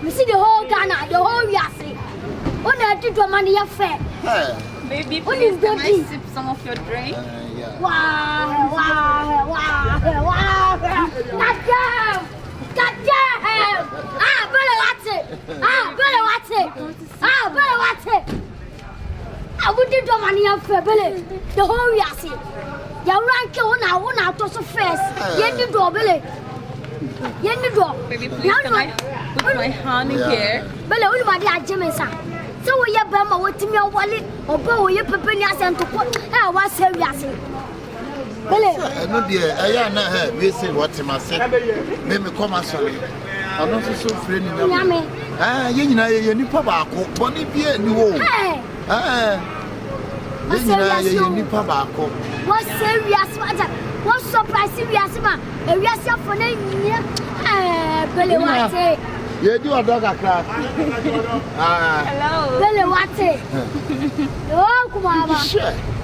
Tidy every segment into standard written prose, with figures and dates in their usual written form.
We see the whole Ghana, the whole Yasi. What did you money affair? Baby, please, can I sip some of your drink? Wow. Goddamn! Better watch it. I wouldn't do money affair, Billy. The whole Yasi. Your rank one out to so fast. Yen the door, Billy. Baby, please, can I put my hand here? Billy, only my dear Jimmy. So we have Bama with me or wallet or bow your pepinias and to put our serious. No, dear, I am not here. We say what him I said. Let me come as I'm not so friendly. You know, you need tobacco, Bonnie Pierre, you won't. You need tobacco. What serious matter? What surprise serious man? A yes for name. Billy, what say? You do a dog a class. Hello. Billy, what say? Oh, come on.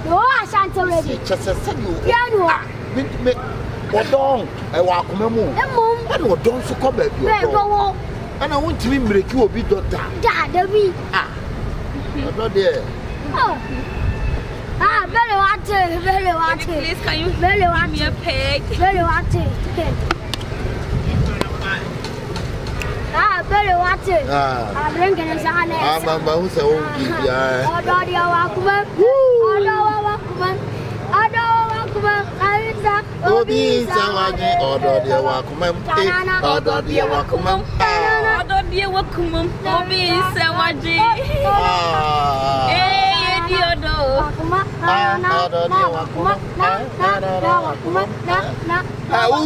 No, I shan't already. Just a second. Yeah, what dong? I walk my moon. the moon. I don't so come back. And I want to break you a bit of that. Dad, the me. Not there. Billy, what say? Billy, what say? Please, can you Billy, give what me a peg? Billy, what say? Billy, what say? I'm drinking a sand. I'm a mouse. Oh, Ododia Wakuman. Obi Sawaji, Ododia Wakuman. Ododia Wakuman. Ododia Wakumum. Obi Sawaji. Diodo.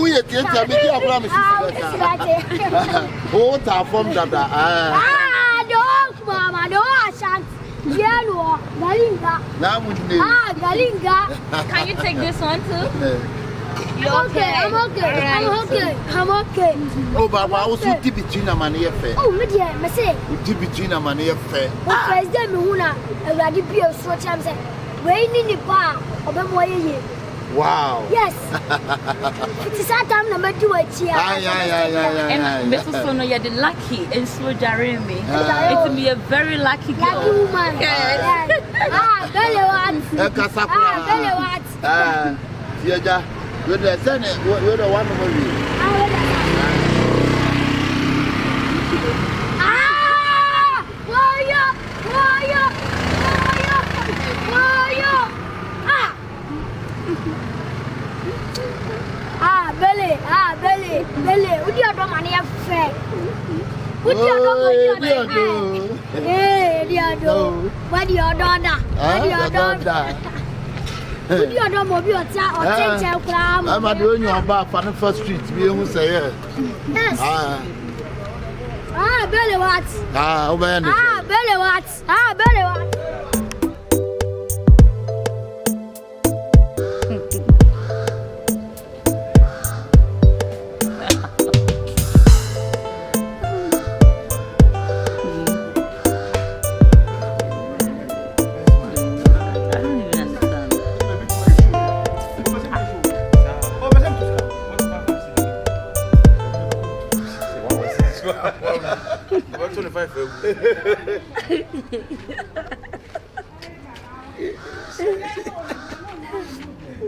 We are getting a promise. What are from Dada? Mama, no, I shan't. Yellow, Galinga. Galinga. Can you take this one too? I'm okay. Oh, Baba, I was deep between a money affair. Oh, Media, Messay. Deep between a money affair. First, then, Muna, a radi beer, so chance. Raining the bar of a way. Wow. Yes. It is that time number 2 a cheer. And Mrs. Sono, you're the lucky and so Jeremy. It will be a very lucky girl. Lucky woman. Yes. Belly what? Belly what? Fiaja, with the Senate, with the one of you. Belly, would you have money affair? Would you have what do your daughter? Would you have mobile or change cram? I'm doing your bar for the first street. We will say, yes. Belly what? Belly what? Belly what?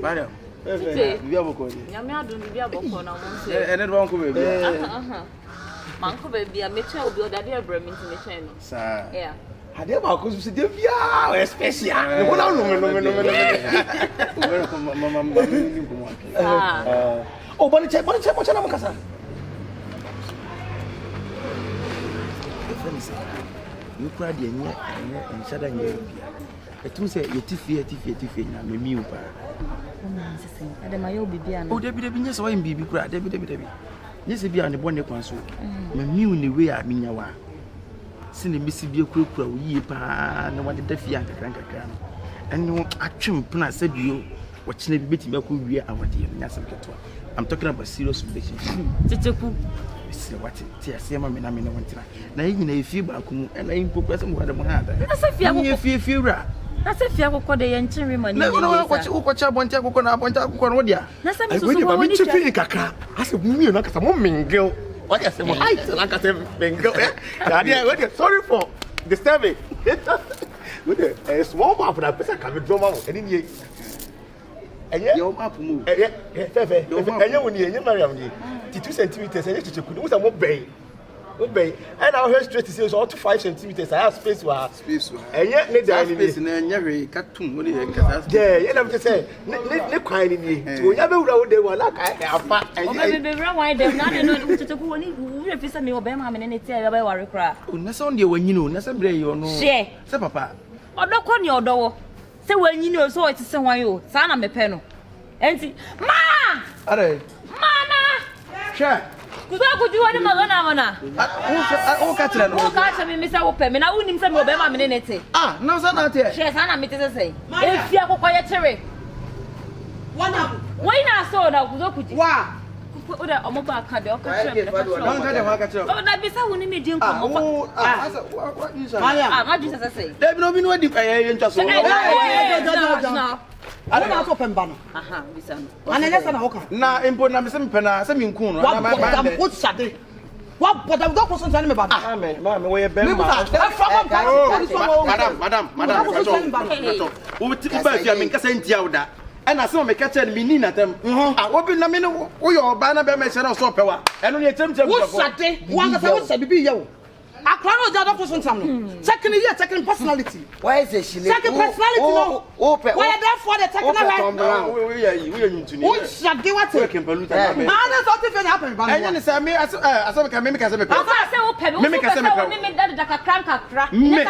Mariam, You are doing the book on and it won't come. Manko baby, I met you with that dear Bremen to the channel. Yeah. Had you about to see the especially? Oh, but check what's your you cried in here and shut down your it was a tiffy, and me. Oh, Debbie, yes, I am baby cried, Debbie. Yes, be on the bonnet console. My new in the way I mean, you are. Send a missy be a quick crow, ye pan, and wanted the fianca crank. And you action plan said you, what's never bit me, could be our dear Nassam Cato. I'm talking about serious relationship. See what it is, I mean, I want to. Now, even if you back and I import present what I'm having. That's a few. That's a fear of the entry money. No, what you want to want to go on. That's a mingle. What you say? I tell like I say bingo. Sorry for disturbing. With a small map that person can be drawn out. And in your map move. And you Mariam, 2 centimeters and you could do some obey. And our hair straight is all to 5 centimeters. I have space for space. And yet, space in every cartoon. Yeah, you have to say, look, crying in me. We never wrote they were like I have fat. And why they're not to go any if it's a meal, Bama, and it's a worry cry. That's only when you know, that's a day you know. Say, Papa. Or knock on your door. Say when you know, so it's someone you, son, I'm a penno. And see, Ma! Mama! Sure. Could you want to Magana? Oh, catch me, Mr. Open, and I wouldn't say Obama minute. Ah, no, son, not yet. She has an amitter say. If you are quiet, Terry. One up. Why not so now? Could you? Wow. Put a mobile card or catch up. Oh, that be so when you meet you. Oh, what is that? Just as I say. There will be no difference. I don't have open banner. Aha, listen. And I guess I'm okay. Now, import number 7 penna, 7 coon. What Saturday? What? But I've got questions telling me about that. Mamma, where you been? Madam. Who would take about you? I mean, Cassantia. And I saw me catching me in at them. I open a minute. We are banner by myself, so power. And only attempt to what Saturday? One that I was said to be you. I can't know that person something. Second year, second personality. Why is it? Second personality, no. Open. Why are there for the second round? We are to me. What shall do what? We can pollute. Man, that's what if it happened. And you say, me, I saw a mimic as a paper. I say, open. Mimic as a paper. Mimic that a crank a crack. Mimic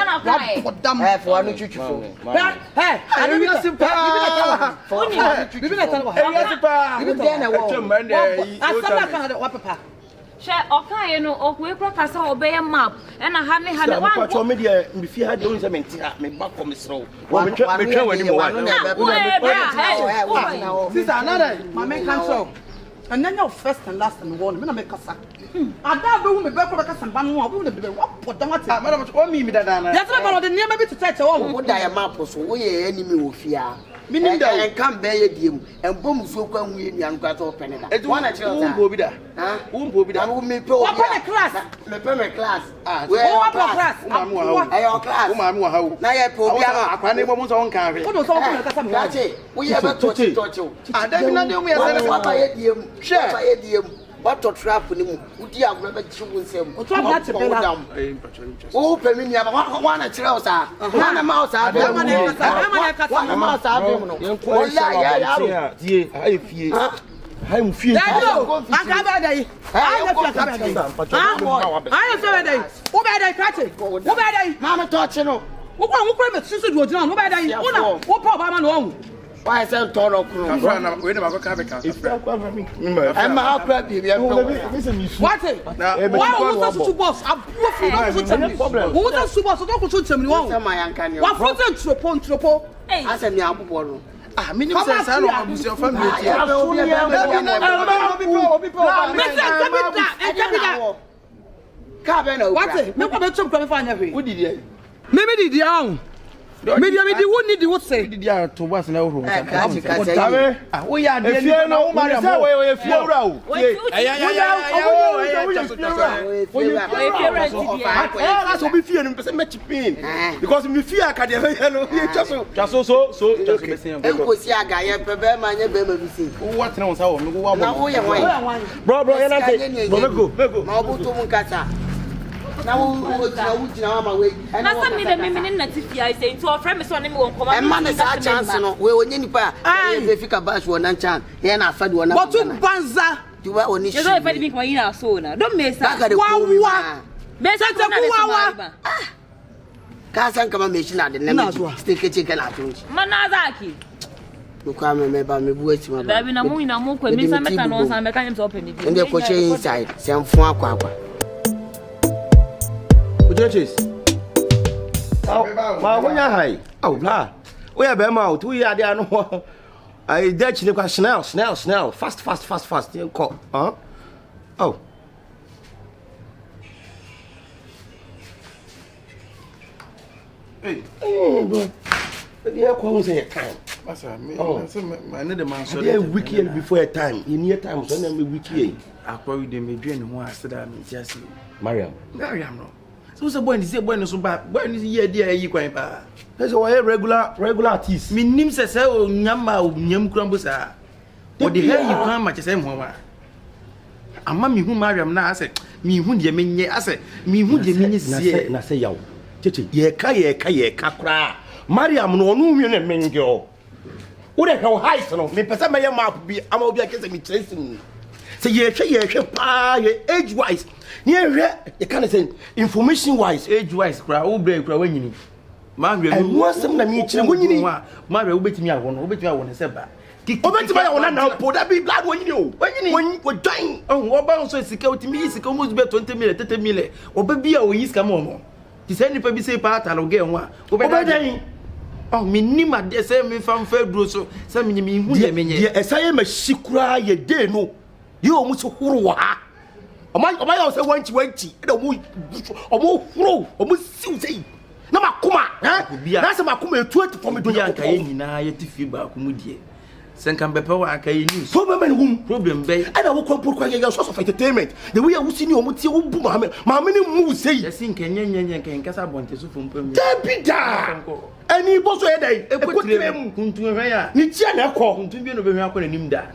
for dumb. For a new chicken. Hey, I don't know simple. Share okay, you know, we broadcast obey a map, and I hardly had one. Media, if you had doing something, me back from Miss Row. Sister, another, my man cancel. And then your first and last and one, I'm going to make a sack. I don't know me back with a some ban one, we will be what put them at Madam, what me that. That's about the name maybe to touch all. What I am up was we enemy will fear. Meaning that I can't bear him and boom so come we young got open it. It's one at your bobida. Won't bobida. Who may put a class. The permanent class. Where our class? Our class. Mamma, how? Now I put a funny woman's own carry. What was all that? We have a touch you. I don't know me as I had him. Share by him. What to trap him? Would you have never chosen him? What's to down? Oh, Peminia, one at Chelsea. One a mouse out there. One a mouse out there. I'm feeling. I Mamma Torchino. What sister was down? What problem? Why I said Toro? We never got I'm out. What? Why was to boss? I'm problem. Who was to boss? Don't put to me. My uncle. What for them to upon tropo? I said, me up. Ah, minimum says, I don't have your family. What's it? No, I'm some qualifying every. What did you? Maybe the young. Maybe wouldn't need what say. Did you to what's an old room? We are dear no Mariam. If you're out, that's what we fear him to make pain. Because we fear I can't just so. Was Yaga, what knows how? Bro, now, now, some men I say to our friend, so I'm going to come and a chance. We will need to if you can bash one and chance. And I fed one. What to Banza? You were only if I make my inner sooner. Don't miss that. Can't come and mention that the name stick a chicken at you. Manazaki. You come and remember me, wait, my baby. I'm moving. I'm moving. Miss American mechanics open it. And they're coaching inside. Some four quack. Judges. Oh, when you're high. Oh, blah. We are better out. We are there. No, I Dutch. Look at snell, fast. You call, huh? Oh. Hey. Oh, but the air calls here time. Masa, I need a man so a weekend before a time. In near time, so I'm a weekend. I probably didn't be doing one. I said, I'm just Mariam. Mariam, no. So, what's the point? Is it when so bad? When is the idea you quite bad? That's why regular artist. Me name says, oh, Nyam Crumbusa. What the hell you come at the same moment? A mammy who Mariam now said, me who you mean, I said, me who you mean is I say, yo, Chichi, ye Mariam no million men girl. What the hell high son? Me person my map be I'm be against me chasing. Say ye age wise. Near you can't say information wise, age wise, cry, oh, break, cry when you need. Mariam, and once some me when you need Mario, obey me, I want to say back. Obey me, I want to put that be blood when you when we're dying. Oh, what about so security me is almost be 20 million, 30 million, or baby, or is come on. This any baby say part, I'll get one. Obey dying. Oh, me nima de say me fam fair bro so say me hu ye me ye esay ma shikura ye de no ye o mu so horo ha o my say wanchi e o mu horo o mu siu sei na makoma na say makoma e 20 for me do ya kan nyina ye tifi ba ko mu die sen kan bepe wa kan ye news problem be and I will come pour kwa source of entertainment the way you see ni o mu tie o bu ma me ni mu sei ye sin kan nyenyen kan kasa bonte so fo mpam Dabida ani boso e dai ekotrem kuntun hwan ya ni tia na ekọ kuntun bi no be hwan akọ nanim da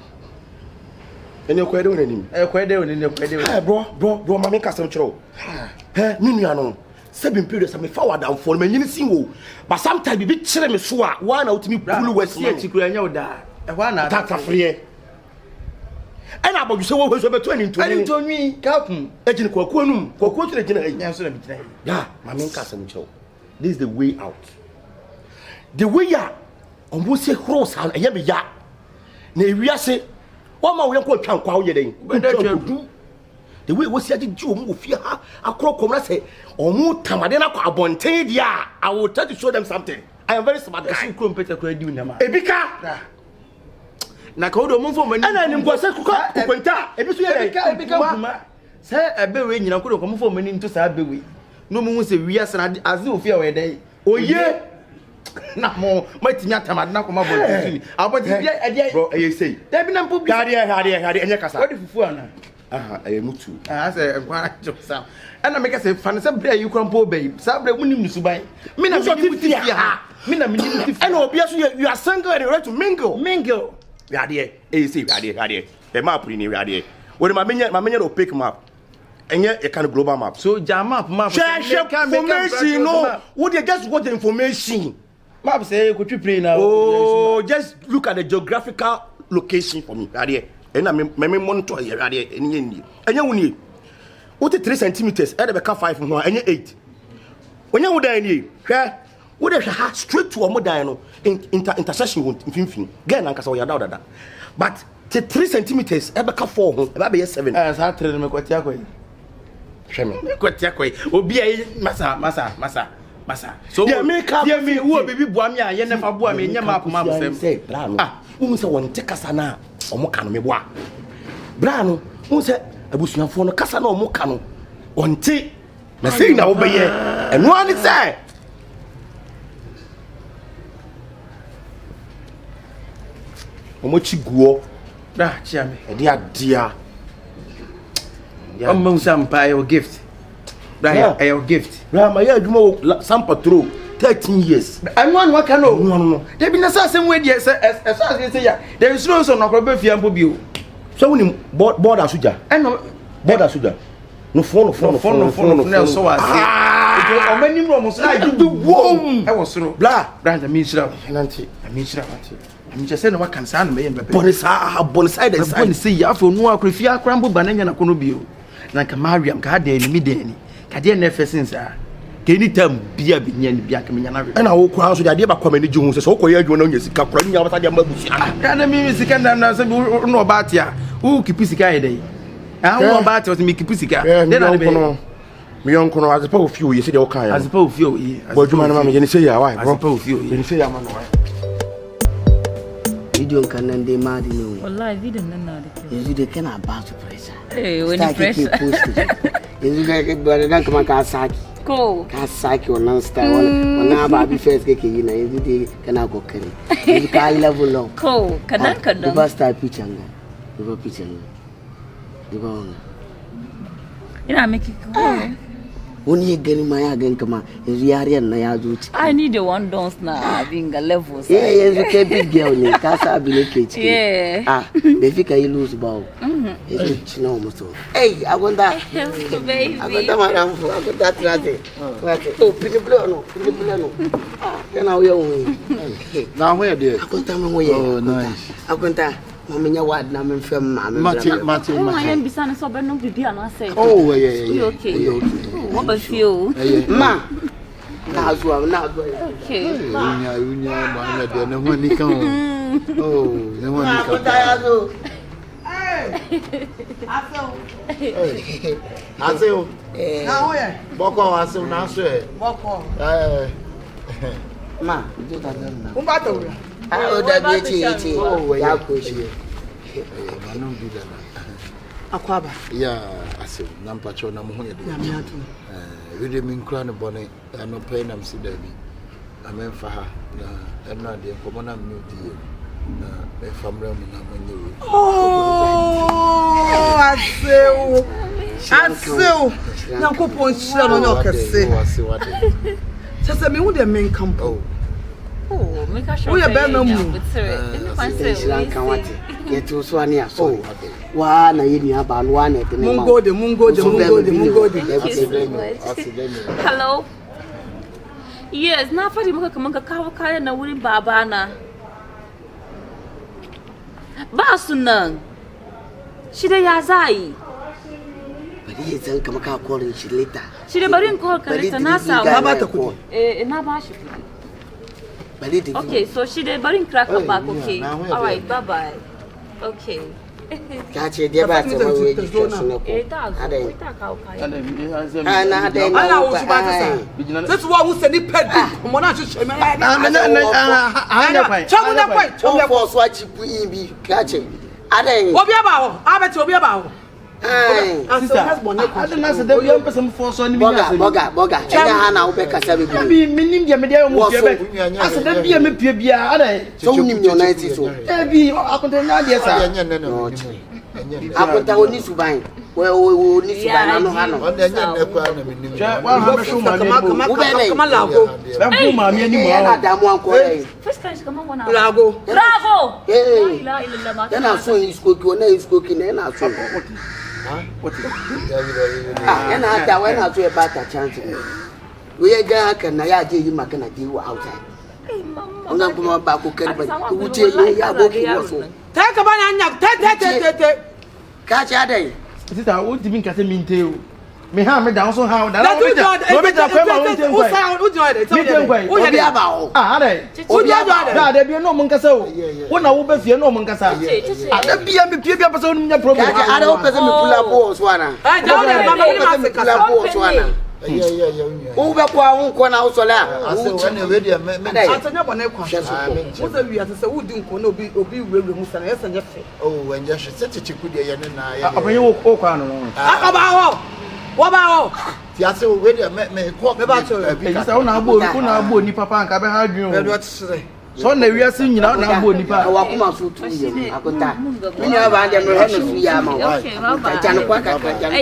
ene ekọ ede onanim ekọ ede onanim ekọ ede hey bro ma me kasem kiro he ni nua no 7 periods am forward and for me nyini sin wo but sometimes bi kire me so a wa na utimi pull west ye tikura nya oda e hwan na tata free ena abodu se wo so beto ani ntoni kapun ejini kwaku anum kwaku tire gina nya so na bitira ya ma me kasem kiro this is the way out. The way ya almost say cross and ya be ya na ewiase o ma wo yanko twa nkwa wo yeden the way we see ji o mu ofie ha akrokom na say o mu tamade na kwa abonten dia I will try to show them something. I am very smart guy. Sin krom peta kwa di unama ebika na ka odo mu fo mani ana ni ngwa se kwanta ebi so ye ebika kuma se ebewe nyina ko do ko mu fo mani nto sa abewe no mu hu se wiase na azi ofie a we den oye na mo matimi atamade na koma bo tuni aboti bia ade bro e say da bi na mpo bi hade enye kasa what fufu ana aha e mutu say nkwa josa ana make say fan say bra yi krampo be sa bra munim ni suban me na me ti ha me na me ni ti and obi so you are single and ready to mingle hade e say hade e map ni hade we ma menya do pick map enye e kind global map so jam map share information no what they just got the information map say go to play now oh just look at the geographical location for me hade e na me monitor here hade enye wuni what 3 centimeters e dey be ka 5 ho enye 8 onye wo dan ni hwe wo dey ha straight to omo dan no intersection wo mfimfini get na nkasa wo ya da but 3 centimeters e be ka 4 ho e ba be 7 sa 3 me kwatia kwai hweme kwatia kwai obi ai masa so yeah me wo baby bua me a ye nefa bua me nya map sem wo se won te kasa na omo ka no me bua bra no wo se abusuafo no kasa na omo ka no won te na sei na wo be ye eno ani se omo chi guo bra chia me e dia dia I'm going to buy your gift. Right, your gift. Right, my adwuma some patrol 13 years. I want what can no. There be na same way there as far as say ya. There is no so no go be fiambo bi o. So when border soldier. I know border soldier. No phone. So was say. O many room so I do wom. I was so. Blah. Brand me shira. Nanti. Me shira. I'm just saying what can sound me. Bonisa the side. Say ya for no akrofia krambo bananya na kono bi o. Na ka Mariam ka de ni mi de ni ka de na fesin sa ka ni tam bia bi nya ni bia ka menya na we na wo kura so de ba kwa mani ji hu se so ko ye adwo na nya sika kura nya wata de mabusi ka na mi sika na se no ba tia wo kipi sika ye de wo ba tia o mi kipi sika de na be mi yon kono azepa ofi o ye se de o kan ya azepa ofi o ye bo adwuma na ma me ye ni se ya why bro azepa ofi o ye ni se ya ma no why video kan de ma di no wallahi video nan na de video kan about pressure when pressure is like but dan kuma ka saki Cool. Ka saki on style on na ba bi first keke yi na yidi kana kokari. You ka level up. Cool. Kadan. The best type picture nga. The picture nga. The go. Ina make it cool. Only gani maya gan kama yari na ya zuci. I need the one dance na being a level. Yeah, you can big girl ni ka sa bi leke. Yeah. Be fika you lose bow. It's no muso. Hey, agonda. Baby. Agonda madam, agonda trate. Oh, pretty blue no. Kana we on. Now where there? Agonda mo ye. Oh, nice. Agonda. Mama wad na me fam Mate. I am beside so but no bibi an say. Oh, yeah. Okay. What about you? Ma. Na zo na zo. Okay. Unya Mohammed there no one ni kan. Oh, no one ni kan. Agonda ya zo. Aseo. Na oye. Boko aseo na so e. Boko. Ma, do ta na. Umba to. Oh, da bi echi. Oh, Ya ko shi. Manu bi da na. Akwaba. Ya, aseo na mpacho na mo ho ye de. Ya me atu. We de min kra no bone no pay nam si da bi. Amen fa ha na na de ko na mi di na me famra mu na manyi. Oh, Aseo. Na ko pon shira no nyokese. Sese me hu de men campo. Oh, make a show. We are better mu. Yetu so ani aso. Wa na ye nua ba no wa na de Mungo de. Hello. Yes, na fadi muka kaman ka kawo kaya na wurin baba na. Ba sunan. Shi da ya zai. Bari ya san kama ka korin shi leta. Shi da barin call ka leta na sa ba ta kudi. Na ba shi kudi. Bari da. Okay, so she da barin crack back, okay. All right, bye-bye. Okay. Ka ce dai ba ta mai ji na ko. Ta kawo kaya. Na da ni. Ala wo su ba ta sa. Sai su wa mu se ni pedi. Mo na shi me. Chamu na kwai. Chamu for so achi bu bi. Ka ce. Ada ni. Obi aba ho. Abeti obi aba ho. Sister, I don't know that we have some force on me. Boga. Enya ha na wo be kasa be bi. Minim dia me dia mo fie be. Asa da bia me pie bia. Ada. So unim your 90 so. Bi akonta nya dia sa. Akonta oni suban. We oni suban no ha no. On enya ne kwa na minim. Wa ha me so ma ni. Kama lago. Ba fu ma mi ani mo. Na damu anko eh. First time come on now. Lago. Bravo. Eh. La ila ma. Na so iskoki ona iskoki na so. What? Yana da wani azu e bata chance. We ga haka na ya je yi magana di wa outside. Onga kuma ba ko kari ba. Wuce ya boki waso. Ta ka bana anya te. Ka cha dai. Sister, what do you mean ka se minte o? Me ha me down so how da. No be ta kwa ma wonte ngwa. Wo joy dey. Wo ya ba o. Ada. Wo ya ba. Da da bia no mun kasa o. Wo na wo be fie no mun kasa. Ada bia me pie bia pesa wonu nya problem. Ka ada o pesa me pula bo so ana. Ah, da o mama ni ma se pula bo so ana. Wo be kwa won ko na wo so la. Ase wo na we dia me. Atanya bone kwa. Wo se wi ase wo di nko na obi wewe mu sana yesa nya fe. Oh, when just set chiku dia ye na ya. Apanyi wo kwa no. Akaba ho. Wo ba ho. Ti ase wo we dia me ko me ba cho. Sister, wo na agbo ni papa nka be ha dwun o. Me do tsire. So na wiase nyina na agbo ni pa. Wa kuma so tu ye akonta. Me nya ba dia no he no su ya ma. Okay, bye-bye. Janu kwa ka janu.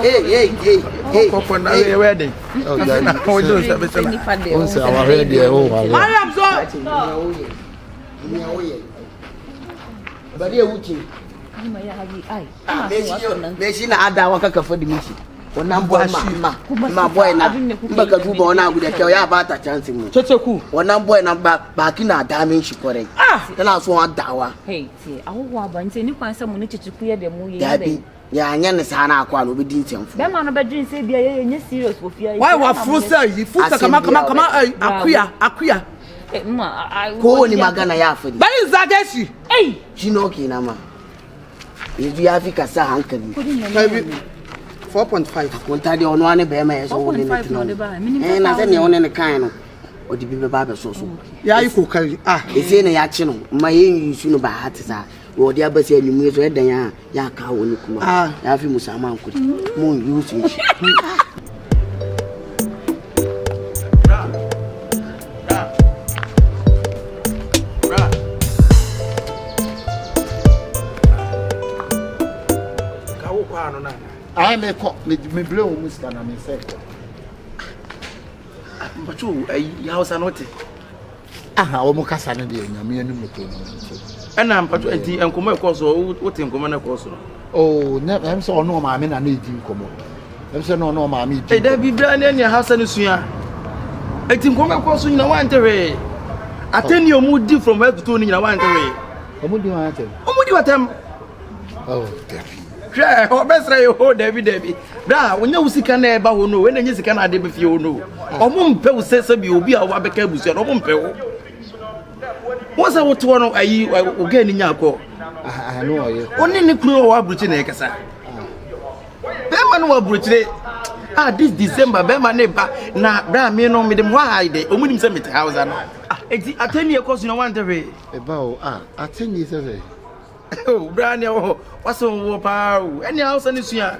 Hey. Koko na we wedding. Oh, na ko do se be se. Onse our head there oh. Mariam so. Bari e wuce. Meshi na ada waka kafa da mishi. Wannan boy ma boy na baka duba wani abu da kyau ya bata chance mu. Checheku. Wannan boy na ba kina damin shi kore. Tana so adawa. Hey, see, awu ba nse ni kwansa mu ne checheku ye de mu ye. Dabi. Ya anya ne sana akwa no be din temfu. Be ma no be dream say bia ye nye serious for fear. Why wa frusa yi fusa kama akuya. Ko ni magana ya afadi. Bari zageshi. Hey, Jino ke na ma. Yanzu ya fi kasa hankali. 4.5. Kunta da wani wani bai mai so wani ne tunan. Na san ne wani ne kan no. Odi bi ba ba so. Yayi kokari. Ese ne ya ci no. Ma yin shi no ba hatisa. Odi abase ni mu so yadda ya kawo ni kuma. Ya fi musamman kudi. Mun yusu shi. no na. I me ko me blow muska na me say ko. Mpacho ayi house anote. Aha o mo kasa no de nyame anu mo ko no. Ɛna mpacho enti enkomo ekoso wo te enkomo na ekoso. Oh, na em so no ma me na na edi nkomo. Em so no ma me edi. Da bibra na ne house no sua. Enti enkomo ekoso nyina wa ntere. Ateni omudi from where to nyina wa ntere. Omudi wa atem. Omudi watem. Oh, David. Hwɛ obesra yo ho David. Bra wonya usika na eba ho no, we na nya sika na ade be fie ho no. Omo mpe wo sese bi obi a wo abeka abusu no, omo mpe wo. Wo sa wo to no ayi oga ni nya akọ. Ah, no oye. Oni ni kunu wo abruchi na ekasa. Be ma no abruchi. This December be ma na ba na bra me no me dem wa hide. Omu nim se mete house no. Enti ateni e course no wan tere. Eba o ateni se. Oh, brand new. What's on power? Any house and Suya?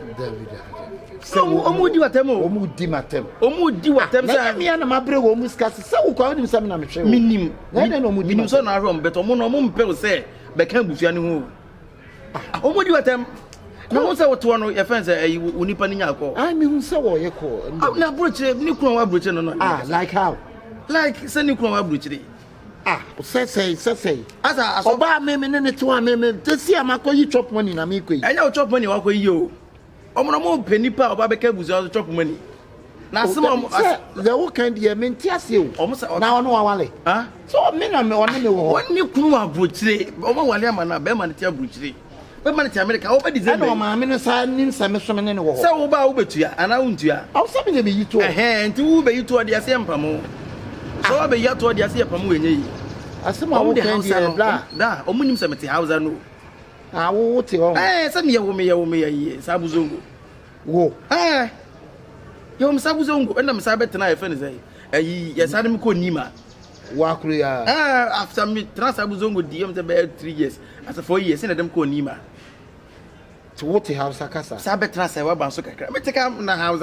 So, Omudi Watemo, Omudi Matem. Omudi Watem, me and my brother almost cast so called him some minim. Then no minim son are wrong, but Omono Pel say, Beckham Bufianu. Omudi Watem. No one said what one of your friends say, Unipanako. I mean, so you call. Now, Butch, Nico Bruton. Like how? Like Senicro Bruchy. Say. As Oba me ne to me this year mako you chop money na me koi. Anya chop money wa koi yo. Omo mo penny pa Oba beka buzu chop money. Na some the wo kind ye me ntiase o. Omo say na ono wale. Ha? So me na me one me wo. Woni kunu abrochire. Omo wale ama na be ma ne ti abrochire. Be ma ne ti America wo be December. Na ma me no sa nin sa me so me ne wo. Say wo ba wo betua ana untua. Aw se me be yito. Nti wo be yito de ase empamo. So wo be yato de ase empamo enye yi. Asema wo kan dia bla da omunim se mete house no wo te ho se me ye wo me ye sabuzongo wo yo me sabuzongo na me sabetena ye fe ne sei ayi ye sade me ko nima wa kru ya after me sabuzongo di am se be 3 years after 4 years na dem ko nima to wo te house akasa sabetena se wa ban so kakra me te ka na house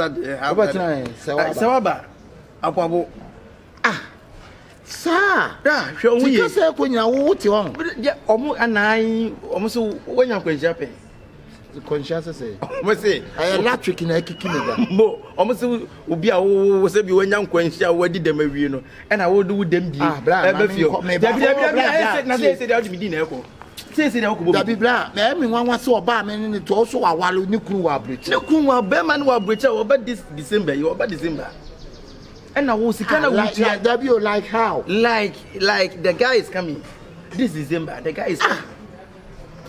se wa ba akwabo Sir, hwe onwu ye. Because ko nyina wo ti ho. Omo anan, omo so wonya kwanhia pe. Conscience say. Omo say, electric na ekiki me da. Mo, omo so obi a wo se bi wonya kwanhia wadi dem awie no. E na wo do dem die. E be fio. Na say dey me di na eko. Say dey wo ko bo. Da bi bla, na me nwanwa se oba me ne to so wawalo ni kunu wa breach. Ne kunu wa be man wa breach wo ba this December, you ba December. And now who's kind of like how? Like the guy is coming. This December, the guy is coming.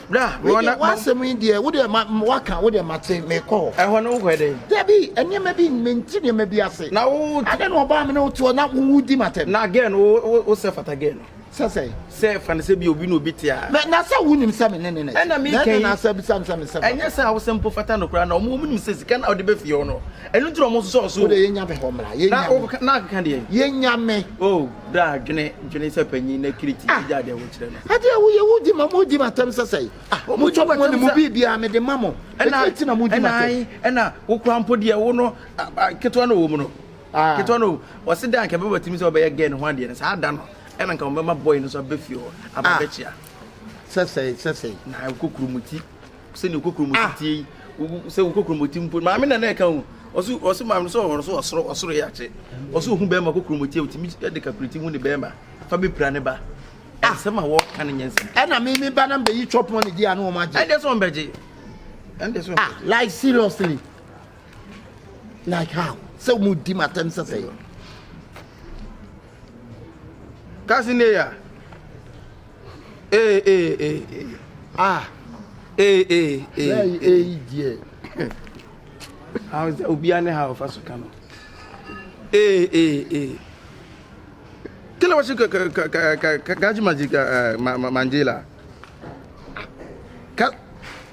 Bra, what's the media? Would you work with your matin may call? I want to know where they Debbie, and you may be maintaining maybe I say. Now I don't know about me no to not would matter. Now again, what's that again? Say fancy be no bit here. But that's how wouldn't summon any. And I mean, I said some. And yes, I was simple fatano crown or woman says can out the befiono. And you almost saw so the young home. Now candy. Young me. Oh, da, Jenny Penny, Nekiti, Yard, which then. I tell you, would my moody matters say. Much of one movie be I made the mammo. And I, who can't put the owner, Ketuano woman. Ketuano was sit down, can be with him again one day, and I done. And I can remember boy no so befio ababetia say na kokromuti se ne kokromuti se kokromuti mpo ma me na na ka osu ma me so osoro ya che osu hu be ma kokromuti utimi de kapriti hu ne be ma fa be pra ne ba se ma wo kan nyensi e na me ba na be yi chop money dia na o ma je and this one beje like seriously like how so mu di matem say Casineia. Dear. How's the Obiane house for Sukano? Tell us what you Kaji Magic Mangela.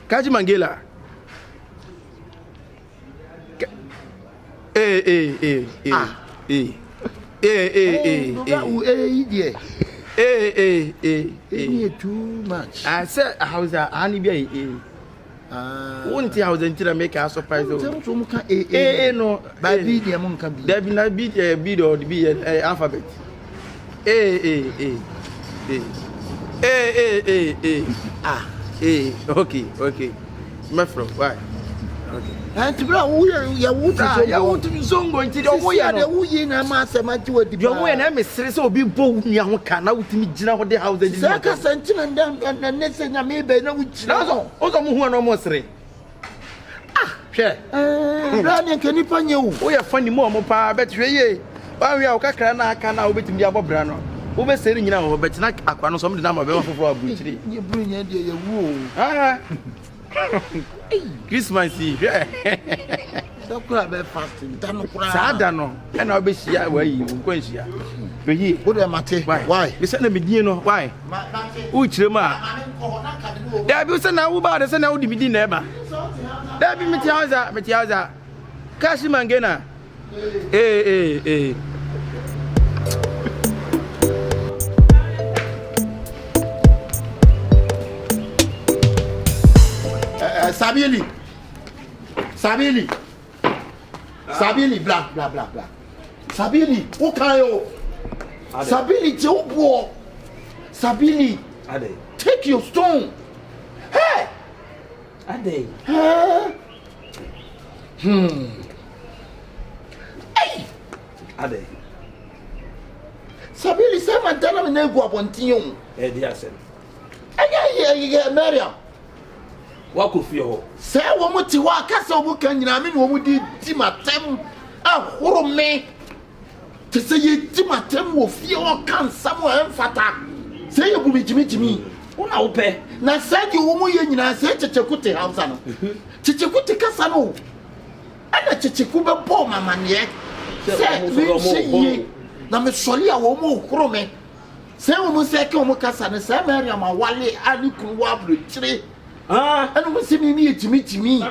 Kaji Mangela. Too much. I said, how's that? Honey, be won't I was until make a surprise. No, by video, monk, there be not beat a bid or be an alphabet. Okay. My friend, why? And bra wo ya wo to ya wo to zongo nti de wo ya de wo yi na ma asema ji wadi de wo ya na mesere se obi bo nia ho ka na wutimi gina ho de house de sa ka sentina na ne se nya me be na wo gina so o so mo hu na mo sere hwe bra ne ke nipa nye wo ya fani mo pa bet hwe ye ba wi a wo kakra na aka na wo betimi dia bobra no wo be sere nyina wo bet na akwa no so mo de na ma be foforo abu chiri ye buru nya de ye wo Christmas yeah. Dokura be fasting dano kura. Sada no. E na obehia wa yi wo kwanhia. Be yi. Wo de mate. Why? Be say na medin no. Why? Wo kirem a. Da bi say na wo ba de say na wo di medin na e ba. Da bi meti hausa. Kashi mangena. Eh. Sabili, blah. Sabili, okay, Sabili, Jobo. Sabili, take your stone. Hey! Ade. Hey! Ade. Sabili, say my dad and I go up on Tion. Dear son. Mariam. Walk of your say woman to walk as a book and I mean, what would you Timatem? A horror me to say you Timatem will feel can somewhere and fata. Say you will be Jimmy. Una ope. Na said you woman in a say Chichikute house. Chichikute Casano. And a Chichikuba poor mamma yet. Say, ye. Na me surely a woman chrome. Say woman say, Come Cassan, say Mariam, a wally, and you could wobble tree. And we see me to meet me.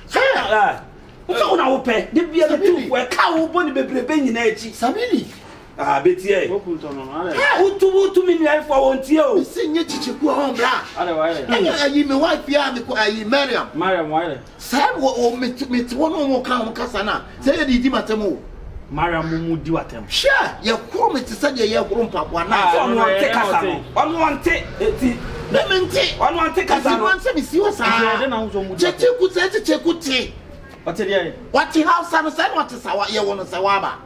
Sabili. Who na ope? De bia na tu we ka wo boni bebrebe nyina echi. Sabili. Betie. Utu mi ni afọ wontie o. Si nye chichiku ho bra. Ayi me wife ya me ko ayi Mariam. Mariam wale. Say wo me wono mo kan kasa na. Say di matemo. Mariam mu di watem. Sure, ye kuro me tisa de ye kuro mpapo na. Onu ante kasa no. Onu ante eti. Mente. Onu ante kasa no. Onu ante mi si wo sa. Checheku te. What dey? What house am say what sawa ye wono sawa ba.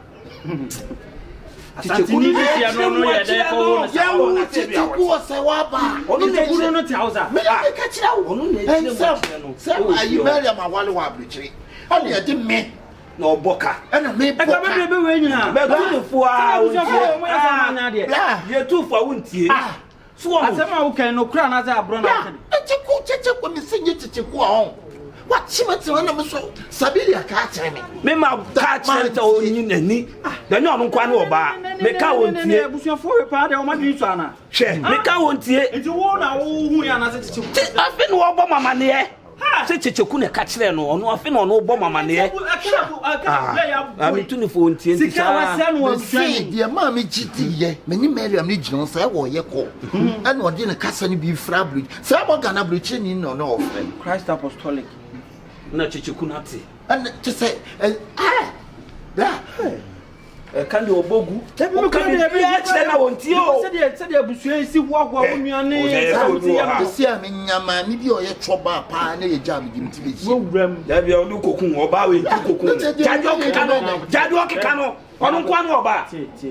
Checheku ni dia no ye dey ko wono sawa. Ye wono checheku sawa ba. Onu na guru no ti house. Me ka kira wo. Onu na no. Say ayi Mariam awale wa abrichiri. Onu ye di me. No boka. And me boka. Eka be we nyina. Be tu fo a wontie. Ye tu fo a wontie. So asema wo kan no kura na za abro na. Checheku me sinye checheku a what chimati wana me so Sabili aka kire me. Me ma ka kire ta onyi nani. Da nya onu kwa na oba. Me ka wontie. Busuafo we pa de o ma dwi so ana. Hwe, me ka wontie. Enti wo na wo hu ya na se checheku. Afi no obo mama ne. Se checheku ne ka kire no ono afi no obo mama ne. Tu ni fo wontie nti sa. See dia ma me gidi ye. Me ni Mariam ni gino say wo ye ko. And wo de ne kasa ni bi fra bridge. Say wo Ghana bridge ni no of Christ Apostolic. Na checheku na te. And to say kan de obogu. O kan de bia kire na wontie o. Se de abusua si hoahoa wo nuane. Se a me nyama ni bi o ye choba pa na ye jam di mti be ji. Wo wuram. Da bia o du kokun oba we du kokun. Jadi o keka no. Onu kwa no oba.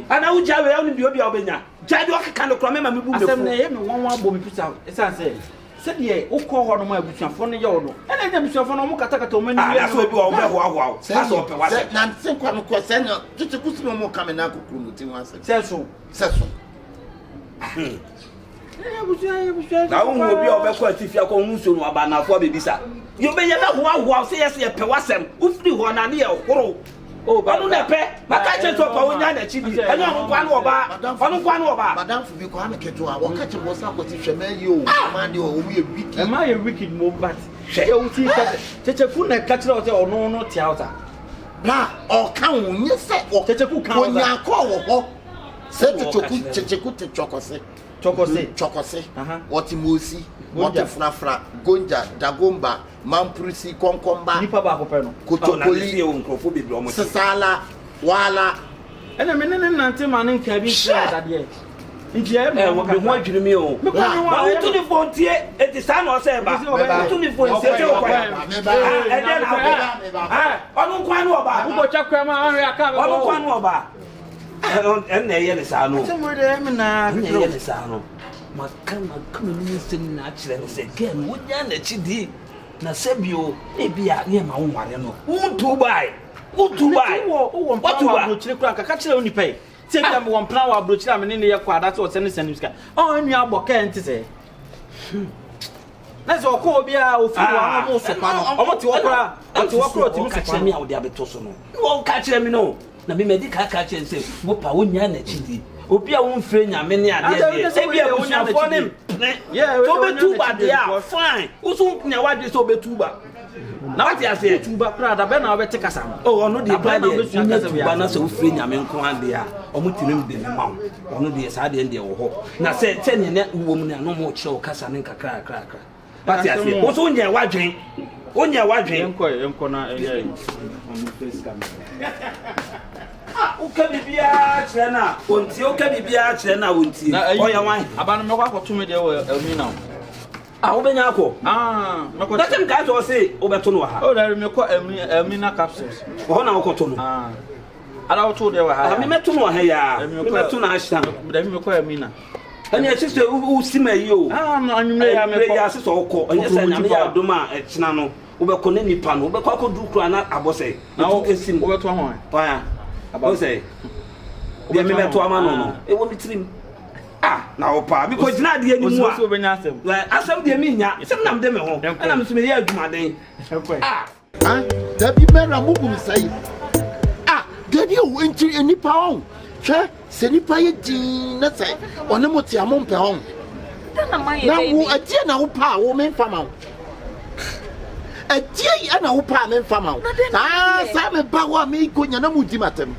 Ana u jawe o ni bi obi a obenya. Jadi o keka no kro me ma me bu me fu. Asem na ye me wonwa bo me pisa. Esa se. Se de o ko ho no ma abusuafo no ye wo no. Ena de abusuafo no mo katakata o mani. Aso bi o be hoahoa. Aso pe wa se. Na nse kwa no ko se na tutu si mo ka me na kokuru no ti wan se. Se so. Na wo obi a obe ko atifia ko hu so no aba na afo bebisa. Yo be ye be hoahoa se yes ye pe wasem. Ufiri ho na ne ye horo. Oh, ba no pe. Maka che to pa wonya na chi bi. Enyo onu kwa no oba. Onu kwa no oba. Madam fu bi ko ame keto a wo ka che bo sa ko ti hwe ma ye o. Ma de o wi wicked. E ma ye wicked mo bat. Ye o ti ka checheku na ka kire o se onu no ti outa. Bra o ka wonye se o checheku ka onya ko wo ho. Se checheku te chokose. Chokose. What mosi. What frafra. Gonja, dagomba, mamprusi, konkomba. Nipa ba ko pe no. Kotokoli o nkrofo be blo mo. Sesala, wala. Ena me nante ma ne nka bi se da de. India, what you mean? To the phone, it is time or say, but to the phone, and then I don't quite know about and they are Sano. somewhere there, man. Sano. Must come in natural and say, Ken, what yan that she did? Na Sebio, maybe I near my own Mariano. Who to buy? Who to buy? What to buy? Catch it only pay. Take them one plan of blue cham in the aqua, that's what sending sending sky. Oh, and you are can't say. That's all call be out for almost a panel. I want to walk to catch me out the Abetosono. You won't catch them, no. Na me medical catch and say, Whopa, one yan a chidi. Opia won't friend ya many ideas. Say, we are for him. Yeah, so be too bad. They are fine. Who's on your wife is so be too bad. Now, what you say, too bad, Prada, Ben, I'll take us out. Oh, no, the plan is to so free Yamen Kwan there, or Mutim de Mount, or no, the side end of hope. Now, say, 10 year woman and no more show Casaninka crack. But I say, what's on your watching? On your watching, I'm going on the face camera. Okay, be a chena. Okay, be a chena. Oh, your wine. About no work to me, there were now. Ah, Obenyako. Ah, that's him guys will say Obertono. Oh, there me call Elmina capsules. Oh, now Cotono. Ah, I told you I met to know here. I met to Nasham. Then you call Elmina. And your sister who see me you. Ah, no, you may have a sister or call. And yes, I am Doma at Chinano. Oberconeni Pan, Oberco do Crana, Abose. Now it's him over to one. Why? About say, we met to a man. It won't be trim. Ah, now, pa, because not the anymore. I said, the Minia, some of them home, and I'm to me out my day. Ah, that be better, Mubu say. Ah, did you went to any pound? Sir, Senipa, let's say, on the Motiamon pound. Now, a dear now, pa, woman from out. A dear and a pa, from out. Ah, Simon Power, me, going and a mudimatum.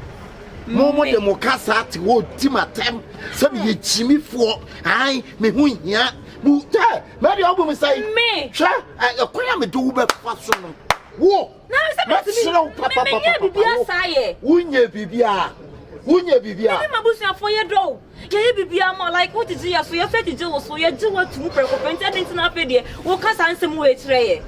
Momo de Mocassa to wood Timatem, some ye Jimmy for I me who here. Mary Album say, me, sir, a quam do back fashion. Whoa, now it's a papa, Wunya Bibia, Wunya Bibia, Mabusia for your door. Ye Bibia more like what is your so your fetty Joe, so you do what to prevent anything up here. Walk us and some way tray.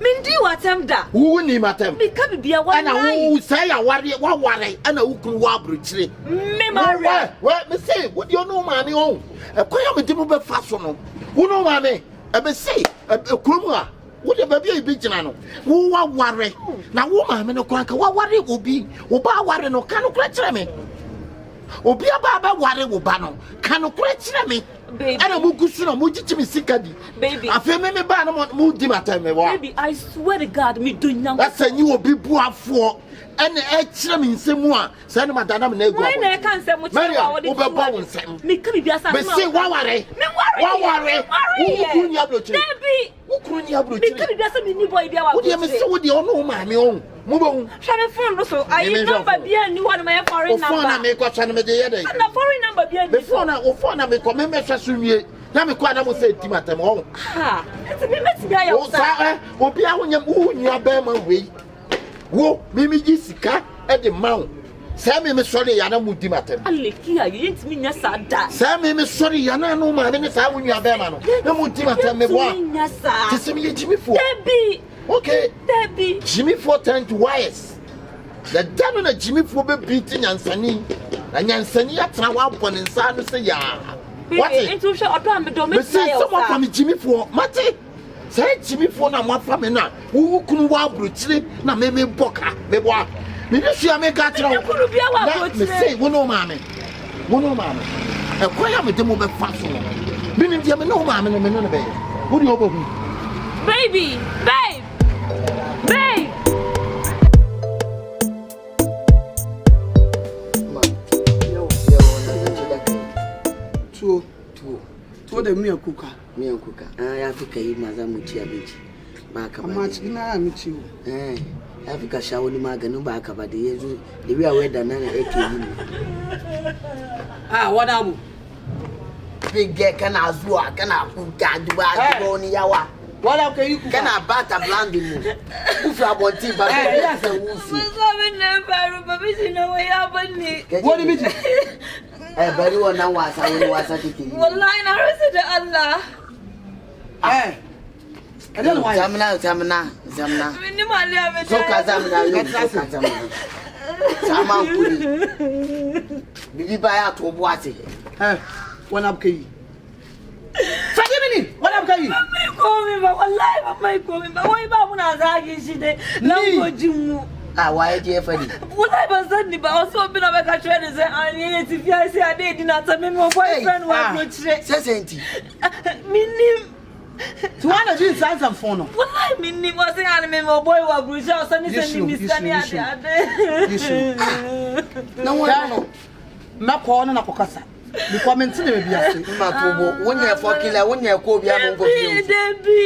Mindy, what am da? Who name at them? Become be a one. And who say a worry, what worry, and a who can wabble. Memory. Well, me say, what you know, money on? A quail with the fashion. Who know, mammy? I may say, a crummer. What a baby a big channel. Who are worry? Now, woman, no cracker, what worry will be? Oba worry no canoe cratch me. Obi Baba worry will banner. Canoe cratch me. Baby, and a Mukusuna Mujimi Sikadi. Baby, I feel me banner Mudimata. Baby, I swear to God, me doing now. That's a new be poor for and the extra means some more. Send Madame Nego. I can't say much. Me could be a son. But say, what worry? Who couldn't you have to be boy? What do you mean? So, the old mammy on Mubon? Shall I phone so? I remember being one of my foreign number. Make what's on the day. And foreign number being before now, or phone, I make a member. Now, me quite almost say Timatem home. Ha! It's a bit better. Will be out when you are Berman way. Whoa, Mimi Jessica at the mount. Sammy, Miss Sorry, Yana Mudimatem. I live here, you didn't mean yes, I die. Sammy, Miss Sorry, Yana, no, my minutes, I when you are Berman. No Mudimatem, me one. Yes, sir. To see Jimmy 4. Debbie. Okay, Debbie. Jimmy 4 turned to wires. The damn of Jimmy 4 beating and Sunny. And Yansani at Trawapon and San say, ya. What is it? But say someone from Jimmy 4, Matty. Say Jimmy 4 now, one from now. Who couldn't walk brutally? Now, maybe Boca, maybe what? Maybe she may got to say, one no mammy. One no mammy. A quiet with the mobile fashion. Meaning, you have no mammy and no baby. What do you over me? Baby, babe, babe. Two the meal cooker. Meal cooker. I have to carry Mazamuchi a bit. Back a much dinner, I meet you. Eh, Africa shall only mag and no back about the years. The real way than ah, what am big get can I walk? Can I cook and do only yawa? What can you can I bat a blanding? Who's about tea, but yes, a wolf. What do you mean? bari wannan wasa wani wasa take yi wallahi na rasa da Allah zamna minni maliya me so ka zamna sama kuri bibi baya to buate wani abu kai fadi mini wani abu kai mai komi ba wallahi ba mai komi ba wai ba muna zage shi dai langojin mu waye je fadi wallahi ban san ni ba wasu bina ba ka tare sai an yi tafiya sai a dai dina ta mai boyfriend wa ko cire sai senti minni tuwana jin sansan fono wallahi minni mo sai an mai boy wa brusha sani sani misani ade na wano na ko na kokasa mi comment ne be biase ma tobo wonya fokila wonya ko bia mo ngo fi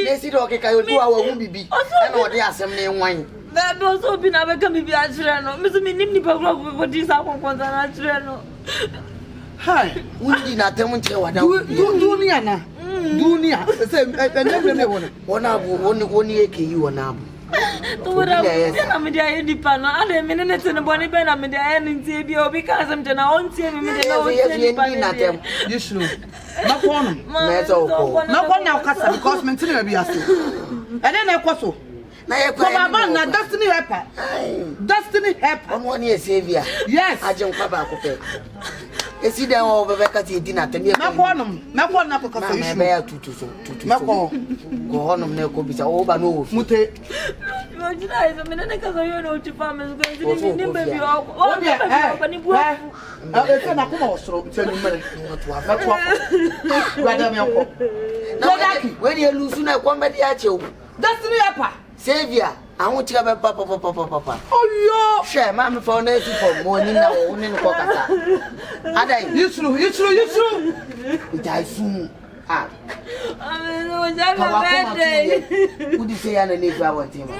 ne si do ke kayo tu awu bibi na ode asem ne nwan na do so bi na be ka bibi a chere no mi so mi nim ni pa gro ko di sa kon kon na chere no hai wundi na tem nche wada duniya na duniya se ne wona bu woni yake yi wona bu Tura na media yedi pano ale menene tene boni be na media yen ntie bi obi ka asem tena on tie mi media na on tie bi na tem yishu na kono mezo ko na kono na kasa because mentini na bi ase ene na ekoso na ye kwa baba na destiny helper omo ni e savior yes aje nkwa ba ko pe esi den o bebe ka ti di na tem ye na kono na ko kasa yishu be ya tutu na ko honum na ko bisa o ba no wo mute Imagina isso, menina que saiu no tipo, mas o que nem bebeu álcool. Olha, ni bua. Esse na como ostro, se no mere. Na tua. Guarda meu co. When you lose na kwamba dia che o. Destiny helper. Savior, awon chika be papa. Oh yo. Share ma me for na si for money na o ni ko kasa. Adai, Yusru. Ijai sun. Ah. No, já me Who say ya na ni fa won tema.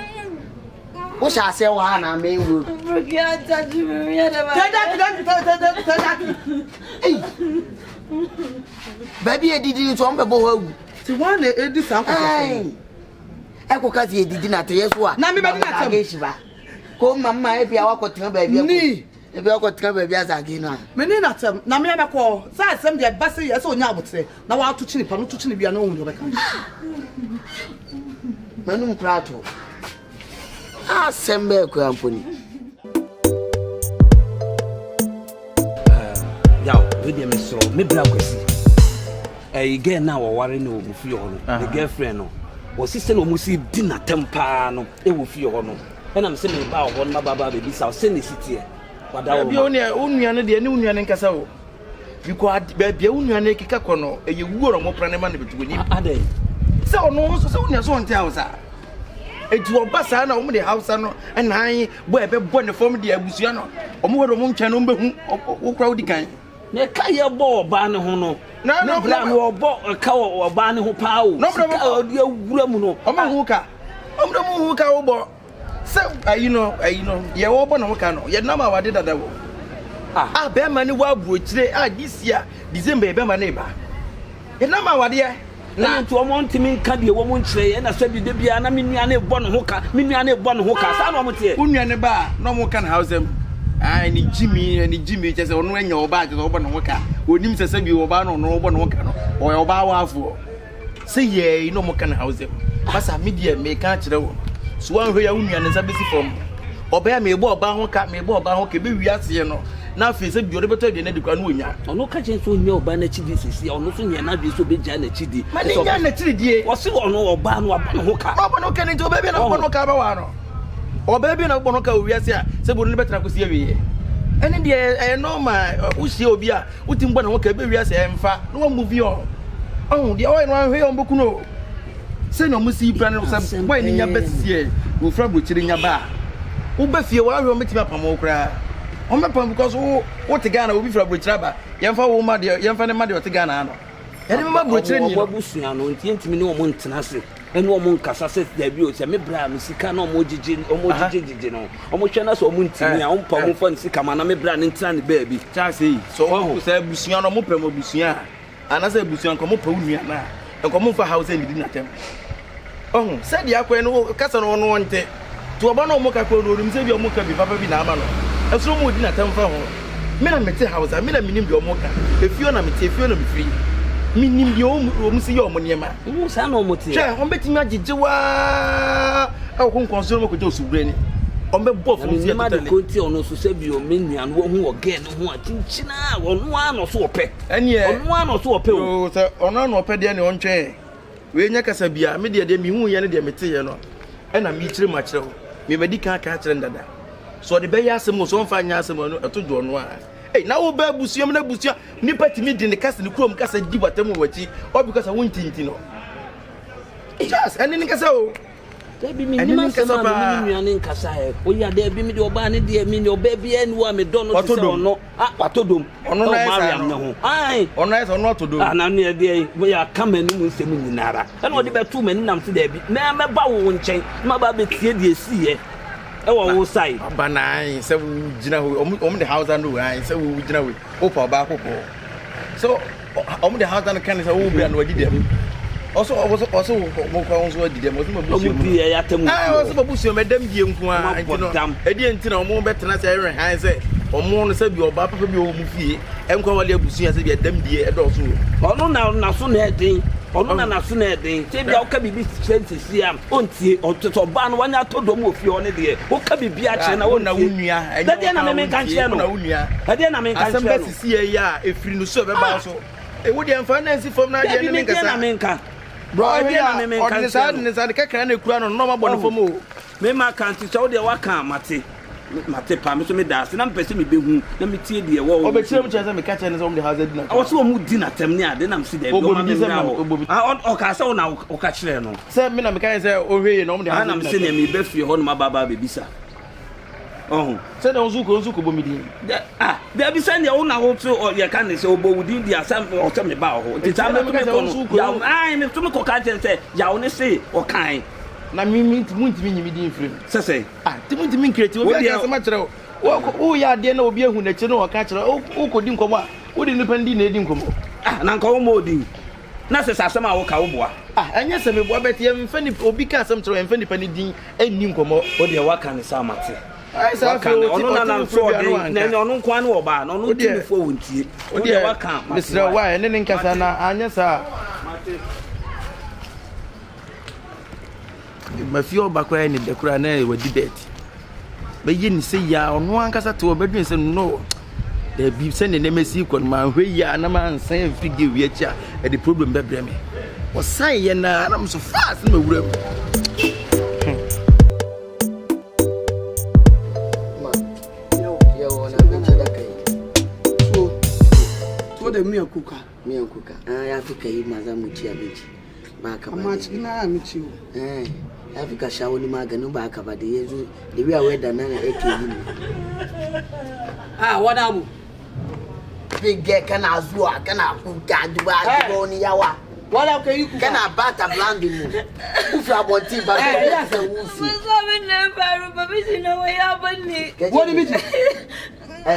Wo sha se wa na me wo. Porque a tati me ia da. Tadaki. Ei. Baby edidi so mbe bo hawu. Ti wan edi san ko. Ai. Eko ka ti edidi na te yeso a. Na me baby na tem. Ko mama e bia wa ko tena baby. Ni. E bia ko tena baby azage na. Me ni na tem. Na me be ko. Sa asem de base yeso onya abotre. Na wa to chini pa no to chini bia na ohun do be ka. Manum prato. Asembe ko amponi. Yaw, we dey me so me bra kwesi. Girl na wo ware no mu fi ho no. The girlfriend no. Wo sister no mu si di na tempa no e wo fi ho no. E na me se me ba ho no baba baby sa se ne sitie. Wada wo. Bi onua ne de ne onua ne nkasa wo. Because baby onua ne kika kɔ no e ye wuoro mo pra ne ma ne betugo ni. Ade. Se ono so se onua so onte hausa. Etu oba sa na omo de hausa no na an bo ebe bo ne form de abusua no. Omo wo do mo ntwa no mbehu wo kra wo di kan. Ne ka ye bo oba ne ho no. No bra no obo ka oba ne ho pa o. No problem. Odi awura mu no. Omo hu ka. Omo mo hu ka wo bo. Se you know ye wo bo na wo ka no. Ye na ma wade dada wo. Be ma ni wa bro kire this year December be ma na ba. Ye na ma wade ye. Na to omo ntimi nka de wo mo nkire na so bi de bia na menua na ebo no ho ka menua na ebo no ho ka sa na omo tie unua ne ba na omo ka na housem ni Jimmy chese onu enya oba chese obo no ho ka onim sese bi oba no obo no ho ka no o oba wa afo se ye no mo ka na housem basa media me ka kire wo so wan hwe ya unua ne sabesi fom oba ya me ebo oba ho ka be wi ase no na fe se bi orebeto de na dikwa no onya ono ka chen so onya oba na chidi sisi ono so nya na bi so be ja na chidi ma ne nya na chidi die o se ono oba no aba no ho ka oba no ka ni to baby na oba no ka ba wa no oba bi na oba no ka wi ase a se bo ne betra ko sie wi ene de normal wo sie obi a uti mbo na ho ka be wi ase emfa no wa movie o de o no hwe o mboku no se no musi pra no se boy ni nya besie wo fra bo chiri nya ba wo ba fie wa hwe o meti papa mo kra o me pam because wo te Ghana obi fra brochira ba yemfa wo ma de yemfa ne ma de o te Ghana no ye ne ma brochira ni no busua no ntimi ne o mo ntena se ene o mo nkasa se da bi o se me bra me sika na o mo jije no o mo hwe na so o mo ntimi a o mpa mo fa sika ma na me bra ne ntena ne ba bi cha sei so o se busua no mo pam busua ana se busua nko mo pa unua na nko mo fa house ni di na tem se dia akwa no kasa no no nte to oba no mo ka ko no nim se bi o mo ka bi papa bi na ama no esoro mo di na tem fa ho Me na mete house, me na minim de omoka. Efio na mete, efio na mfiri. Minim de omusi ye omoniema. Wo sa na omote. Che, on betimi agigewa. A ko nkonsoro mo ko je osubre ni. On be bof mo tie totally. Ma ko ti ono so se bi o menu wo hu oge no hu atinchina ono ano so ope. Ene ono ano so ope o. O se ono ano ope de ne ontwe. We nya kasa bia me de mi hu ye ne de mete ye no. E na mi kire ma kire wo. Me bedi kan kire ndada. So the be asem so mfa nya asem no etodo no a. Na wo ba busuam na busua nipa timi di ne kasa ne krom kasa di batam wachi o because won tinti no. Just ene ne kasa o. Debi mi nima kasa ba mi nuane nkasa e. O ya debi mi de oba ne de mi ne oba bia enu a me do no ti se ono. Patodom. Ono na Mariam na ho. Ai. Ono esa ono atodom. Na ne de we ya kama ni mu nsem nyinara. E na odi betu mani nam se debi. Me ba wo nchen. Ma ba betie de esi e. E wo side. Banai se wo gina ho om de house and we se wo gina we. Opa ba akoko. So om de house and kan se wo bia no wadi dem. Also mo kwa onzo wadi dem. Omo bi ya temu. Also babusu me dem die nko a ntino. E die ntino omo betena se ehwe han se omo no se bi oba papa bi o mu fie. Enkwa wale abusu ya se bi dem die e do so. Ono na so na edin. Ono na so na edin. Se bia o ka bibi sentisi am. Ontie ototo ba no wanya todo mu ofie one de. O ka bibi a kire na wo na wunua. Da de na me kan kire no. Na wunua. Da de na me kan kire no. Asem sisi ye ya efiri no so be ba so. E wo de amfa na nsi fom na de ne nkasa. Na me kan. Bro, I na me kan kire. Ne sa de kakra na kura no no ma bɔ no fom o. Me ma kan ti so de wa kan mate. Mate pa me so me da se na mpese me behu na me tie de wo. Obekire mu chese me ka chene so mo de hazard na. O so mu di na tem ne ade na me se de o ma me na. O ka se na o ka kire no. Se me na me kan se o hweye no mo de hazard. Na me se ne me be fie ho no ma baba be bisa. Oh, se na onzuko bo mi din. There be send your own out to your can say obo within the assembly or tell me about ho. Ti ta me ko ya ai me to me ko ka chen say ya oni say o kan. Na mi muntimi nyimi din frem. Se ti muntimi create obi aka se ma kire o ya de na obi ehu na kire no o ka kire o ko di nkomo a o di nipa ndi na edi nkomo. Na nka wo mo di. Na se asem a wo ka wo boa. Anya se me boa beti em fa ni obi ka asem kire em fa nipa ni din eni nkomo. O de wa kan sa mate. Ai sa fa ono na so de na ono kwa na oba na ono timi fo wontie. O de wa kan. Mr. Why ene nkasa na anya sa mafio bakwa ni dekura na wadi bet be yin se ya ono ankasa to obedun se no there be se ne nemesi kon ma hwe ya na ma nsan figi wi acha e the problem be breme o san ye na am so fast na wura ma yo na be chada kai so de miyan kuka ya fi kai ma za mu ci abinci ba ka ba amma cikin na mi ciwo Africa shawo ni maganin ba haka ba da yazo da biya wai da nan yake yi wani abu bigge kana zuwa kana kuka duba wani yawa wala ka yi kuka kana bata blandi mu ufa bonti ba ya san wusi Mazamin na faru ba bisi na waya banne wani miji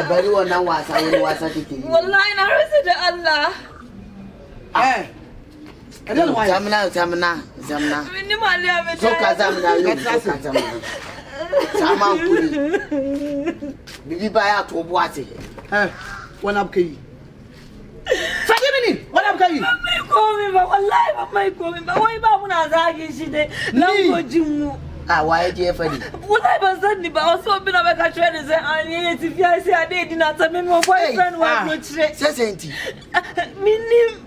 bari wannan wani wasa kike yi wallahi na rasa da Allah Zamna. Mini mali ame. So ka zamna yo. Sama kuli. Bibi baya to boate. Wana abkai. Fadi mini, wana abkai. Mai komi ba wallahi ba mai komi ba wai ba muna zagi shi dai. Langojin mu. Waye je fadi. Wallahi ban san ni ba wasu bi na ba ka trade sai an yi tafiya sai a dai dina ta min mo boyfriend wa no chire. Sesenti. Mini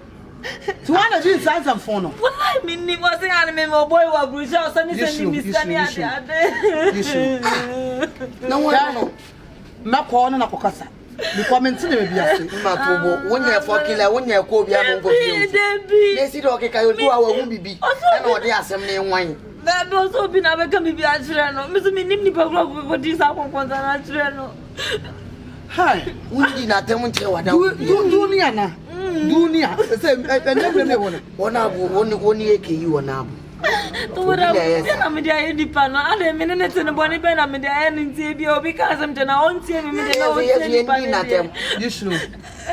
Tuana jin sansan fono. Wallahi minni mo se an me mo boy wa bruja so ni se ni miskani ade. Na wano. Ma ko na kokasa. Ni comment na be biase. Ma tobo wonya fokila wonya ko bia mo ngo fi. Ne si do ke kayo to awa hu bibi. Na ode asem ne nwan. Na do so bi na be ka bibi a chire no. Mi so mi nim ni pa ko di sa ko konta na chire no. Hai, wundi na temu nche wada. Dunia na. Dunia. Se enyebre wona. Wona bu woni yake yi wona bu. To wora na me dia edi pa no. Ale me ne tene boni be na me dia en ntie bi obi ka asem te na on tie me dia na on tie bi na tem. Yishu.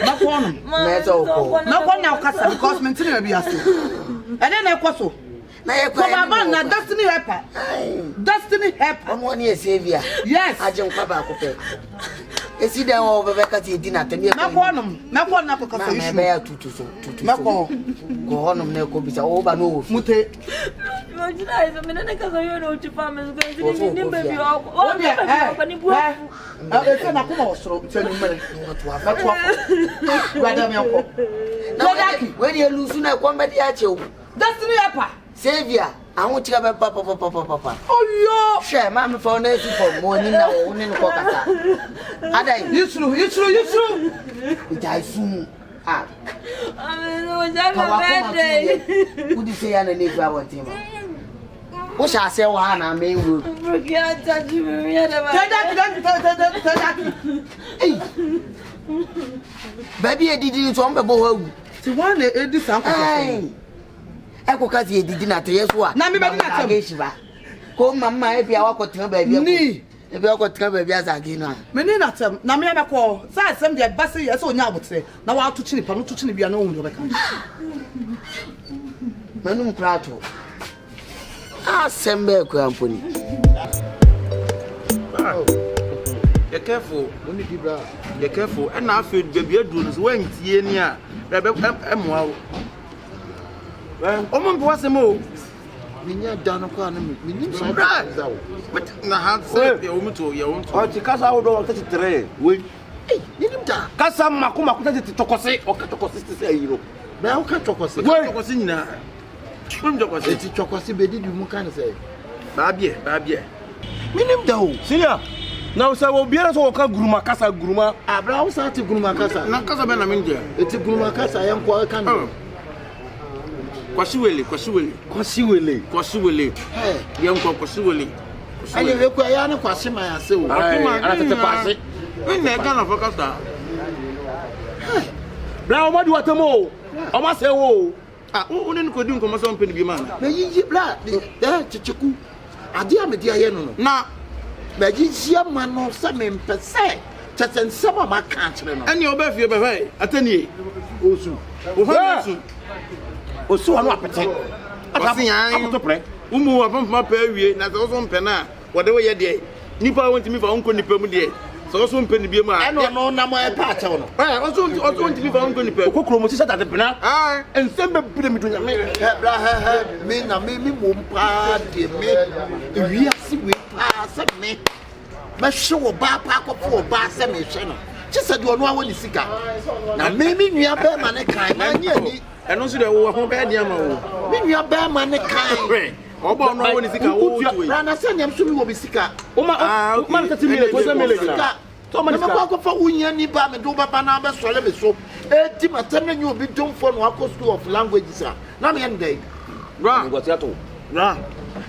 Makono. Me to ko. Makona okasa because me tene be aso. Ene na ekoso. Na ye kwa. Baba na destiny helper. Destiny helper. Omo ni e savior. Yes. Aje nkwa ba ko pe. esi den wo be ka ti di na tani me ko na ko ka me be ya tutu me ko honum ne ko bisa o ba no wo mute Imagina isso, menina que só eu não te falo, mas eu nem bebi algo. Olha, nem boa. Eu sei na como ostro, você não me. Guarda meu corpo. Não daqui. When you lose na combat ya cheu. Destiny apa? Savior. I want to have papa. Oh yo. Share mama for na si for money na o ne ko kata. Adai. You true. It I soon. Ah. I'm just a birthday. Who did say I need to have a team? What shall I say? One, may you can't touch me. Hey, baby, I didn't want to go. See, one, it is something. Echo Cathy did not tell us what. Nami Badina. Come, Mamma, if you walk to baby. If you walk to baby as again. Menina, Namia call. Say, some dear Bassy, yes, or now would say. Now I'll to chip, I'm not to be unknown. Manum Prato. Ah, Sembe Company. You're careful, only people. You're careful, and I feel baby dudes when Tienia, Well, Oman was a move. Minya down upon me. But now, sir, your woman to your own. Oh, because I would want to train. Wait, Casa Makuma to Tokose or Katokosi to say, you know. Now, can't talk us. What's in there? It's Chocosi, but did you can say? Babie. Minim down. Senior. Now, sir, will be a Gruma Casa Gruma. I browse out to Grumakasa. Nakasa Benamindia. It's a Grumakasa, I am quite can. Kwasiwele. Hey, young Kwasiwele. I require a Kwasima, so I pass it. When they're gonna focus down. Now, what do I tell? I must say, oh, I wouldn't could do come some penny man. May you blood there, Chichu. I dear me, dear Yeno. Now, but you see a man of some per se. Just in some of my country. and your birthday, baby, attend ye. Also, I'm not pretend. I think to pray. Umu upon my pay, not also penna, whatever you did. Nipa went to me for Uncle Nipper. So also penny be my. I don't know now my patch on. I also want to be for Uncle Nipper. Coco said at the penna. Ah, and send me between me. Me, me, Mumpa, me. We are see we pass me. My show bar park up for bar semi channel. Just said you know when you see that. Now, maybe you are bear man, and also the whole bad yammer. Maybe you are bear man, kind. Oba no woni sika wo tuwe. Rana sanya msumi wo bisika. Oma man 30 million ko million. To man ko fa wunya ni ba me do baba na be sole me so. Eti matana nyu obi don fo no akọ school of languages a. Na me ndai. Bra. Ngoti ato. Bra.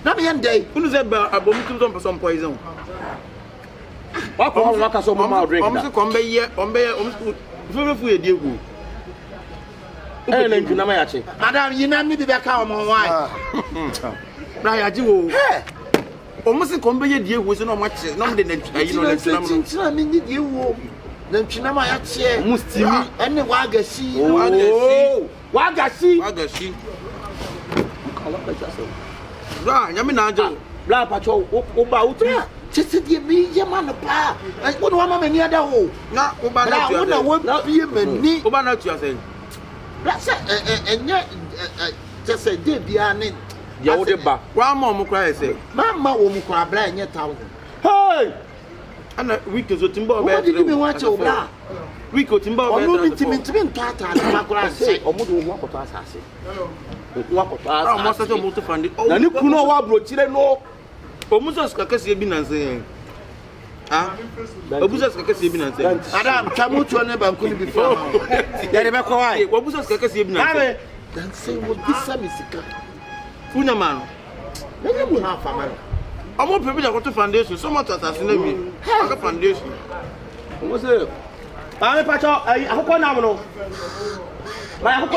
Na me ndai. Unu ze ba abomu tum don person poison. Wa ko ho waka so mama drink. Omse ko mbe ye, fu ye diegu. And then I say, Madam, you know me be back on my wife. Brian, you almost come by a dear was not much, not the next. I mean, you then Chinama chair, Mustimi, and the Wagashi. Wagashi. Right, Yaminajo, Black Patrol, Oba, just to give me your man a pa. I wouldn't want me near the hole. Not Obana, I won't be a man, Obana, you are saying. That's and yet, just a day beyond it. Yodeba. One more cry, say, Mamma won't cry blind yet. Hey! And a week is a timber. What did you watch over? We could timber. Or moving to me, Tata, and say, or would walk with us, I say. Walk with us, I must have to find it. Oh, you know what, bro, children, no. Almost as Kakasi been and saying. Ah, Obusa Kakasi been and saying, Madame, Kamutu never could be found. Yareba, what was Kakasi been and saying? Then say, what this some is Funaman. Then you have a man. I'm more prepared to go to foundation, so much as I me. I got foundation. What's it? I'm a patch up. I hope I'm not. My hope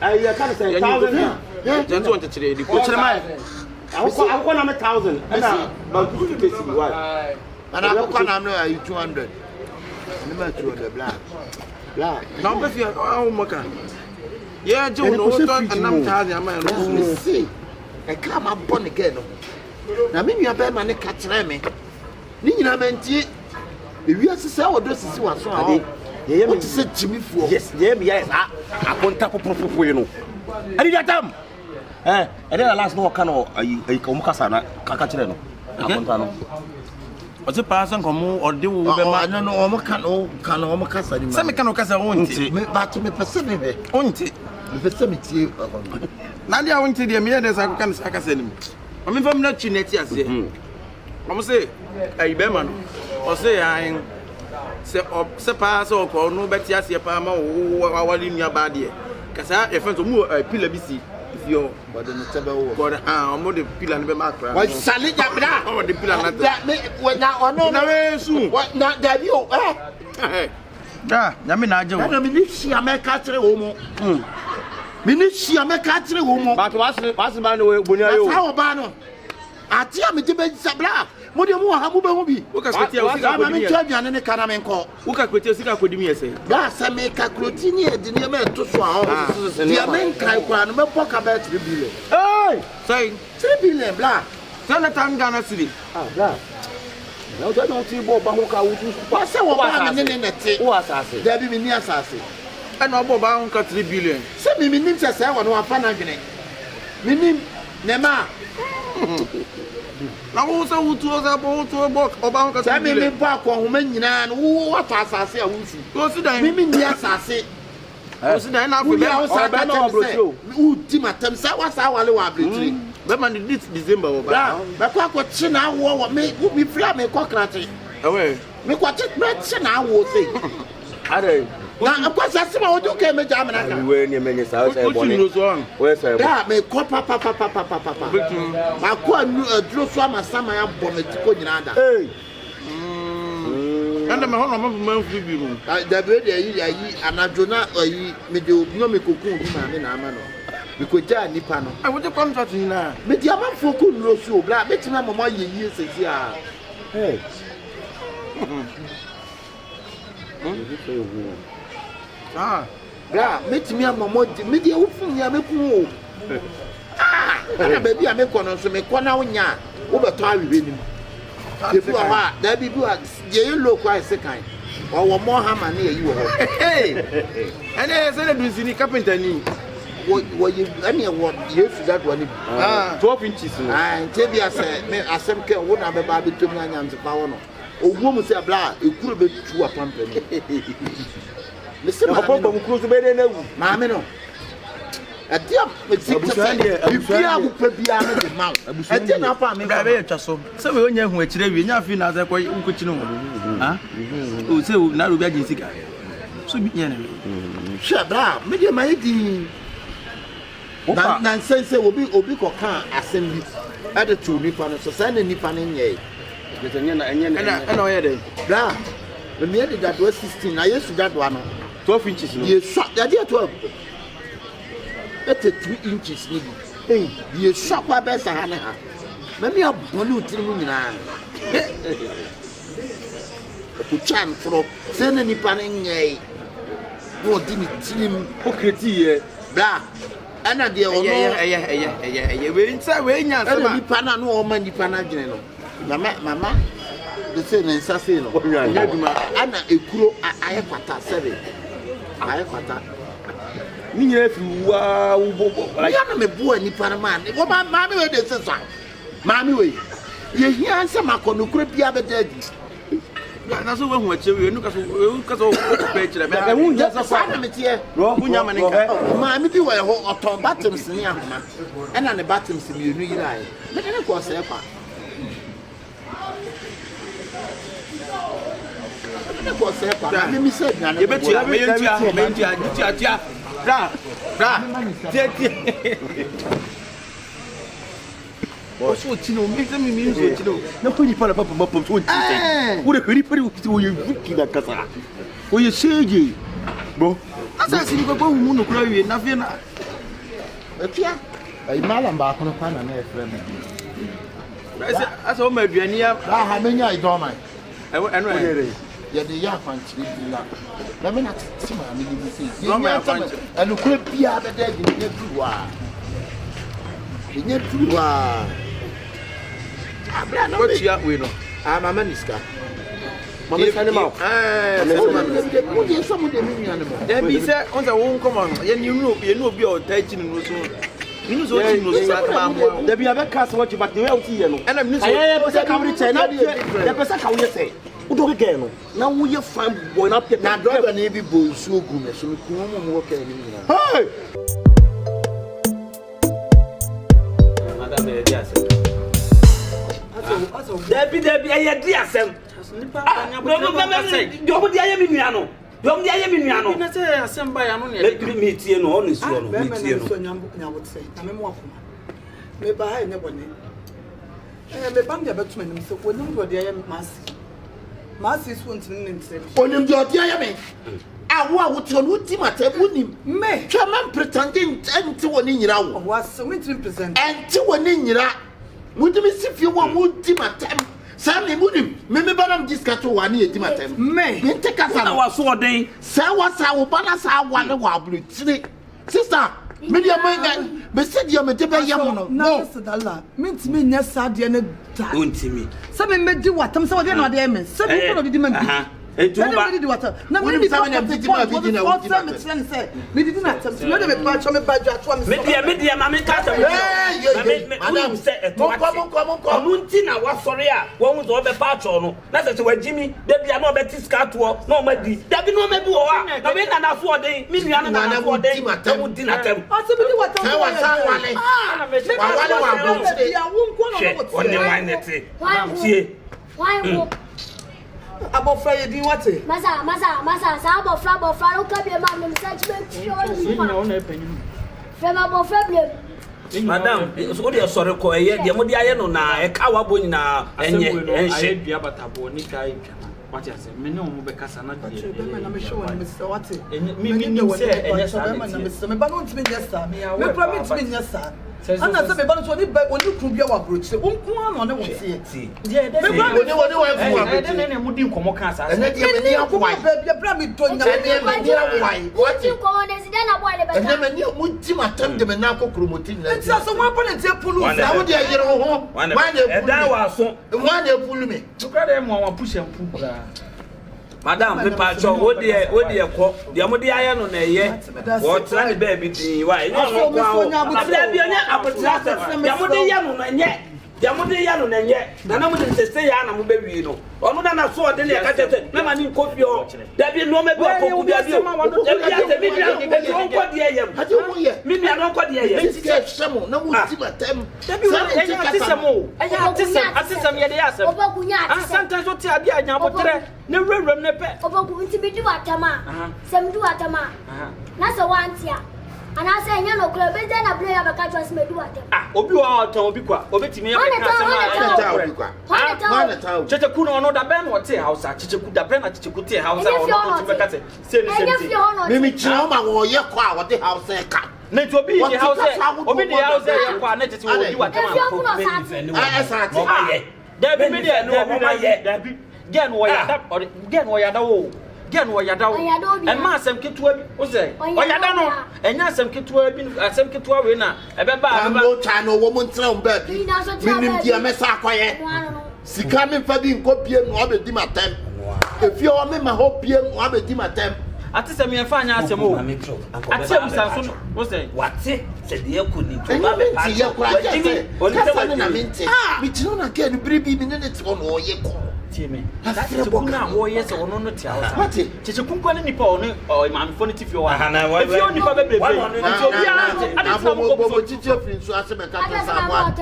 I can't say 1,000. Yeah, just want to trade. What's the matter? I hope I'm 1,000. But you basically why? And I hope I'm not 200. Never 200 black. Number fear. Oh, Maka. Yeah, Joe, no, and I'm tired. I'm see. I come up born again. Now, maybe you are better man catch me. Nina meant it. If you say what does see what's wrong, you say Jimmy for yes, yes, I want to for you know. I did that time. And then last no can or a Comcasana, Cacachino. What's a person come or do I don't know, can almost cast some mechanical cast won't but to me personally, won't it? The cemetery. Nadia went to the Americans, I can say him. I mean, I'm not chinette, yes. I'm say, a beman, or say, I say, pass or call no better as your palma or in your body. Because I have to move a pillar busy. If you're but in the table, but I'm more the pillar and the macra. Why, Sally, or the pillar that when now or no, soon. What not that you? Ah, I mean, I don't see a mercatry woman. Ministry, I make a woman. But what's the man when you're banner? I tell me to be Sabla. What do you want? How will be? Look at your champion and a caramenco. Look at what you see. I could be a say. That's a make a crotini, the near man to swallow. The men can't poke about 3 billion. Hey, say 3 billion, blah. Tell the time Ghana City. Ah, blah. No, don't see Bob Bahoka. What's our in the tea? What's assassin? There be near assassin. And about 3 billion. Send me minutes as I want to have fun. Minim, Nema. Now, also, who told about to a book about a million back on women and what I say, go to the women, yes, I say. I was then after who Timatem, so what's our little but man, this December, but what chin I war make would be flaming cockratty. Away, make what it mention I will say. Now, of course, that's what you came to Jamaica. When you many house, I want where's that may call papa. I call drew from a summer bomb to go in under. Hey, and I'm a home of monthly room. The baby, and I do not make you no make a cool man in Amano. We could tell Nipano. I want to contract in now. But your man for cool no so black, bet you mamma years a year. Hey. Ah, blah, meet me a moment, media open ya make move. Ah, baby, I make one so make one hour ya over time with him. If you are there, be good, you look quite second. Or more hammer near you. Hey, and I said, do see the carpenter knee. What you, I mean, what you that one? 12 inches. And tell me, I said, I said, okay, what I'm about to me and the power. Oh, woman say, blah, it could be true a company. Listen, my papa will close the bed and mamma. A dear, if you would be out of the mouth, I did not find me. So we only went to the nothing as I quite know. Who say, now we are Jessica. So be shut down, medium my dear. Nonsense will be Obico assembly. Added to Nippon Society Nippon in Yay. And I had it. Blah. The mere that was 16, I used to that one. 12 inches. You shot that year 12. That's a 3 inches. Hey, you shot my best. Maybe I'm going to tell you now. To chant for sending any panning. No, didn't him. Pocket blah. And I dear, we're inside weighing out. Pana no man, the Panagino. Mamma. The same in Sassino. Anna, a crew, I have pata 7. I have pata. Me, if you are, I am a boy in Panaman. What my mammy with the sister? Mammy, way. You answer my con, could be other dead. That's what you look at. Picture. I won't just a family here. Mammy, you were a top bottoms near her. And on the bottoms, you realize. Let me go say apart. Let me say, you bet you what's what you know, make them mean you know. No, you put up a mop of wood. What a very pretty you looking at Casa. Oh, you say, ye, bro. As I see you go moon to cry, nothing. Okay, a malam back on a pan and a friend. That's all my Viania. How many I don't mind. I yeah, the young fancy. Let me not see my meaning. And you could be out of there in your two. In your two. What's your window? I'm a minister. Mama sani ma. Mo dey so mo dey me nua ne mo. There be say on the won come on. You know obi o tai chi no so. You so chi no so aka ma. There be a cast what you but the way out here no. And I'm I person ka we che na the person ka we say. Udo ge no. Na wo ye fan boy na pe Na driver na bi bo nsu ogu me so ku mo mo ka ni nua. Hey! Madam e di asem. Debi e di asem. Nipa anya bo. Yo mo di aye mi nua no. Yo mo di aye mi nua no. Na say asem ba ya no ne. Me tie no, on isuo no, me tie no. So nyambo say. Na me mo akoma. Me ba ha ne bone. Me bam dia betu manim so wonim do dia masi. Masi so ntin ne ntin. Onim do dia ya me. Awo a wotu no ti matem wonim. Me. Twa man pretending enti woni nyira wo. Was so ntin present. Enti woni nyira. Wodimi sifie wo wodi matem. Sami munim me banam discuss one e di matem. Me. Me take asa Na waso oden. Sa wasa wo bana sa wale wa abulutire. Sister, me dia man be se dia me de be yam no. No, sadala. Me ntimi nya sadie ne da. Ontimi. Se me medi watam se wode na de me. Se me ko no di man bi. Ejuba. Na me di watam na di ma bi na wodi na. Me di na tam. Me de me pa cho me ba dwa to me. Me dia ma me ka tam. Madam say eto. Onu nti na wasori a wo hu zo be pa cho no. Na se wajimi de bia na obeti ska to no ma di. Da bi no ma bi wo ha. Na me na so oden. Me nua na so oden. Na mu di na tam. Ase me di watam. Sa wasa wale. Wale wa abulutire. Ya wo nko no wo Oni wan nete. Tie. Why? Abofra ye din wate. Masa, sa abofra no ka be ma no sentiment. From abofra blame. Madam, so dey sorry ko eye de mo dey aye no na e ka wa bo nyina enye enhye bia batabo ni kai twa. What you say? Me no mo be kasa na die. Na me show ni Mr. Wate. Me say enye sa na Mr. Me ba no ntimi nyesa. Me promise me nyesa. Ana se be ba no so ni kru bia wa broche. Onku ano ne wote. Me woni wa fu abeti. Ne mu di nkomo kan sa. Ene dia me dia kwai. Bia bra me to nya me dia kwai. What you call this then na boy le beta. Ene me ni mu ti matam de me na kokromoti na. Nti aso mo pa ne tie pulu. Na wo dia yere ho. Ma na e da wa so. Ma na pulu me. Tukra dem wa push and pull bra. Madam, people cho wo de ko. De mo de aye no na eye. Wo tra ne ba bi din wa. Enye no kwa. Abia bi onye apotra se. De mo de ya no na nye. De mo de ya no na nye. Na na mo de se ya na mo be wi no. Onu na na so de ne ka tete. Na ma ni kofi o. Da bi no me bi opoku bia bi o. Da bi ase bi bia no ko de yem. Ati wo ye. Mi bia no ko de yem. Me ti shamo na mo ti matam. Da bi wo enye atisemo. Enye atisem ye de yasem. Obakunya atisem. Sometimes what ya bia nya botre. Ne wrewrem ne pe. Obaku nti bi di watama. Sem di watama. Na se wantia. Ana se nya no kro be de na ble ya be ka twa se me di watama. Obi wa ton obi kwa. Obetimi ya be ka se ma. Checheku no no da ben wo te house a checheku da ben na checheku te house a ono to be ka se. Se ni se. Me chira ma wo ye kwa wo de house e ka. Na to obi di house obi di house ye kwa na checheku wo di watama. Esati. Da bi me de no mo ye. Da bi gen wo ya da gen wo ya da wo. Gen wo ya da wo. E ma asem ketua bi o se. O ya da no. Enya asem ketua bi asem ketua we na e be ba no cha no wo mo ntra on ba bi. Minim dia me sa akoye. Sika me fa bi nko pie no obedi matem. Efi o me ma ho pie no obedi matem. Ati se me fa anya asem o. Ati abusan so o se. Wate se de ku ni to ba ba pa. Ti ye kura je se. Kasa na minti. Mi tino na ke ni bribi mi ne ne ti ono ye ko. Tie me. Checheku na wo ye se ono no ti house. Wate. Checheku kwa ni nipa ono imamfo ni tifi wa. Efi oni nipa be bebe. Nti obi a ade ti mo ko chiche firi so ase me ka to sa Aba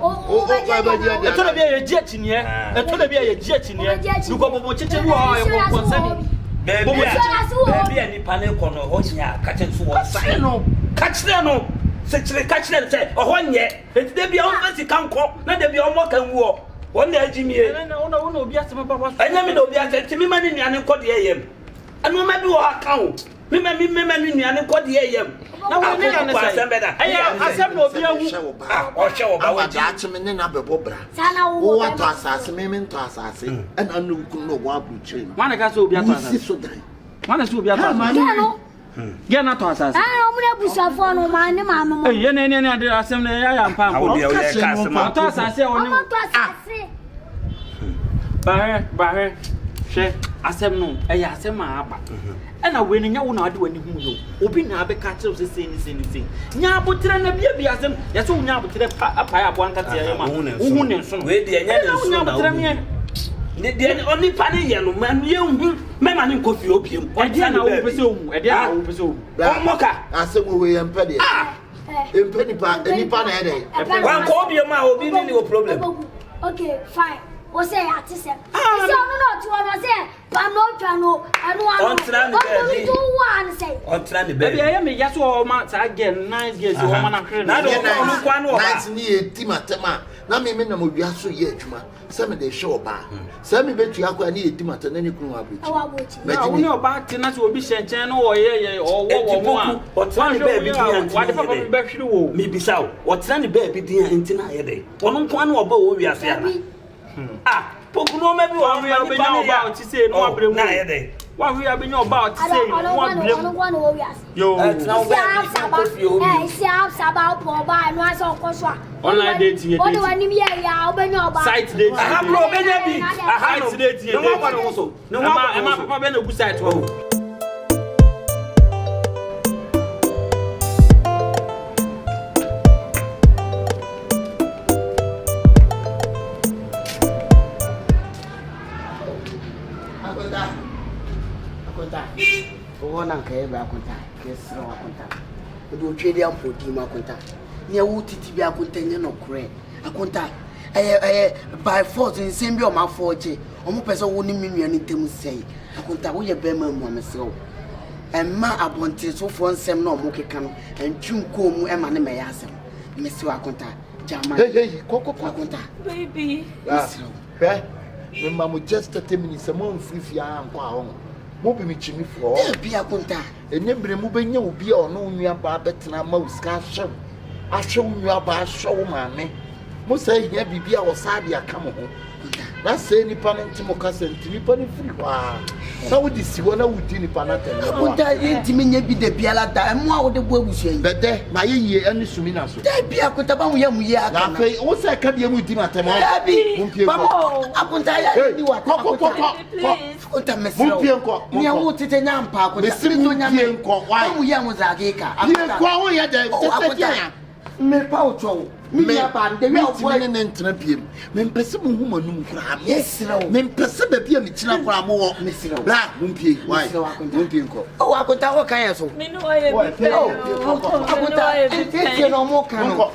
o kwa ba dia dia. eto na bia ye ji achinie. Eto na bia ye ji achinie. Nuko bobo cheche bi wa ye ko konsani. Baby ani pane kono ho nya ka chen so won sai no ka kire no se kire ka kire se o ho nye enti de bia o fasi kan ko na de bia o mo kan wo won na ajimie na ona obi asem baba anya mi na obi asem ti mi ma ni nuane ko de yem anu ma bi wo aka wo mi ma ni nuane ko de yem na wo ne ya ne sai aya asem na obi awu o hwe wo ba wo ji achi me ne na bebo bra sana wo wo to asase me to asase and anu kun no wa buche wana ka so obi ato asase so dai wana so obi ato asase ge na to asase omo na busafo no ma ne ma mo ye ne ade asem na ya mpa awo bia o ye ka asem to asase woni omo to asase Bahe hwɛ asɛm no ɛyɛ asɛm a aba ɛna we no nya wo na ade wani hu yo obi na abɛka kyerɛ sɛ sei ni nya abotre na bia asɛm yɛ sɛ wo nya abotre apae abo ankate yɛ ma wo hu ne nso no we de nya ne nso na ne de oni pa ne yɛ no man yɛ hu mɛma ne nkɔfi obiem ɛde na wo pɛsɛ wo ɛde na wo pɛsɛ wo ɔmɔka asɛm wo yɛ mpɛ de mpɛ nipa na ɛde wan kɔ obiem a obi ni no problem okay fine o say atisem say onu no ti ono say pa no twa no anu anu o do one say on try the baby e me yaso o ma ta get nice girls o ma na hwere na do onu kwa no nice ni e ti matema na me na mo wia so ye adwuma say me de show ba say me betu akwa na e ti matena ni kunu abuchi na wo ni oba ti na so obi hyenchen no wo ye o wo mo a o try the baby din wa de papa me be hwere wo me bisa o try the baby din antina ye de onu kwa no oba wo wi ase ana pokuno maybe wa wi abenya oba o ti say no abremu na ye dey wa wi abenya oba o ti say no abremu yo now see how saba po oba no aso koso online dating ye dating wani mi ya obenya oba site dating aha bro obenya bi aha site dating no wa no so no wa ma papa be na gu site wo Nan kai ba kunta ke sira kunta do twede ampodi ma kunta ne wo titi bi akunta nye no kure akunta by force nsem bi o ma forge o mo pese wo ni menua ni tem sei akunta wo ye be ma mu amese o emma abonte so fo nsem na o mo keka no entwunko mu ema ne me yasem mese wa akunta jama hey koko akunta baby me mamu just 30 minutes mo mfrifia anko a ho mo bi mi chimi fo bi akunta enyebre mu benya obi a ono nua ba betena ma uska ahwe nua ba ahwe maame mo say hia bibia wo saade aka mo ho na say nipa ne ntimo kasa ntimi pa ne firi kwa na wo di siwo na wo di nipa na tem no akunta ntimi nya bi de biala da mo a wo de bo abusu yi bede ma ye ani sumi na so da bi akunta ba wo ye mu ye aka na fe wo say ka bia mu di matem da bi akunta ya ni wa akunta mesro mumpie nko nya wo tete nya mpa akunta mesiri nya nko why wo ye mu zageka akunta kwa wo ye de tete ya me pa o cho me ya ba de me o ne ntena biem me mpese mu huma num kura mo yesira me mpese ba bia me kina kura mo wo mesira bra mumpie why mumpie nko o akunta wo kan yeso me no ye bi akunta tete no mo kan no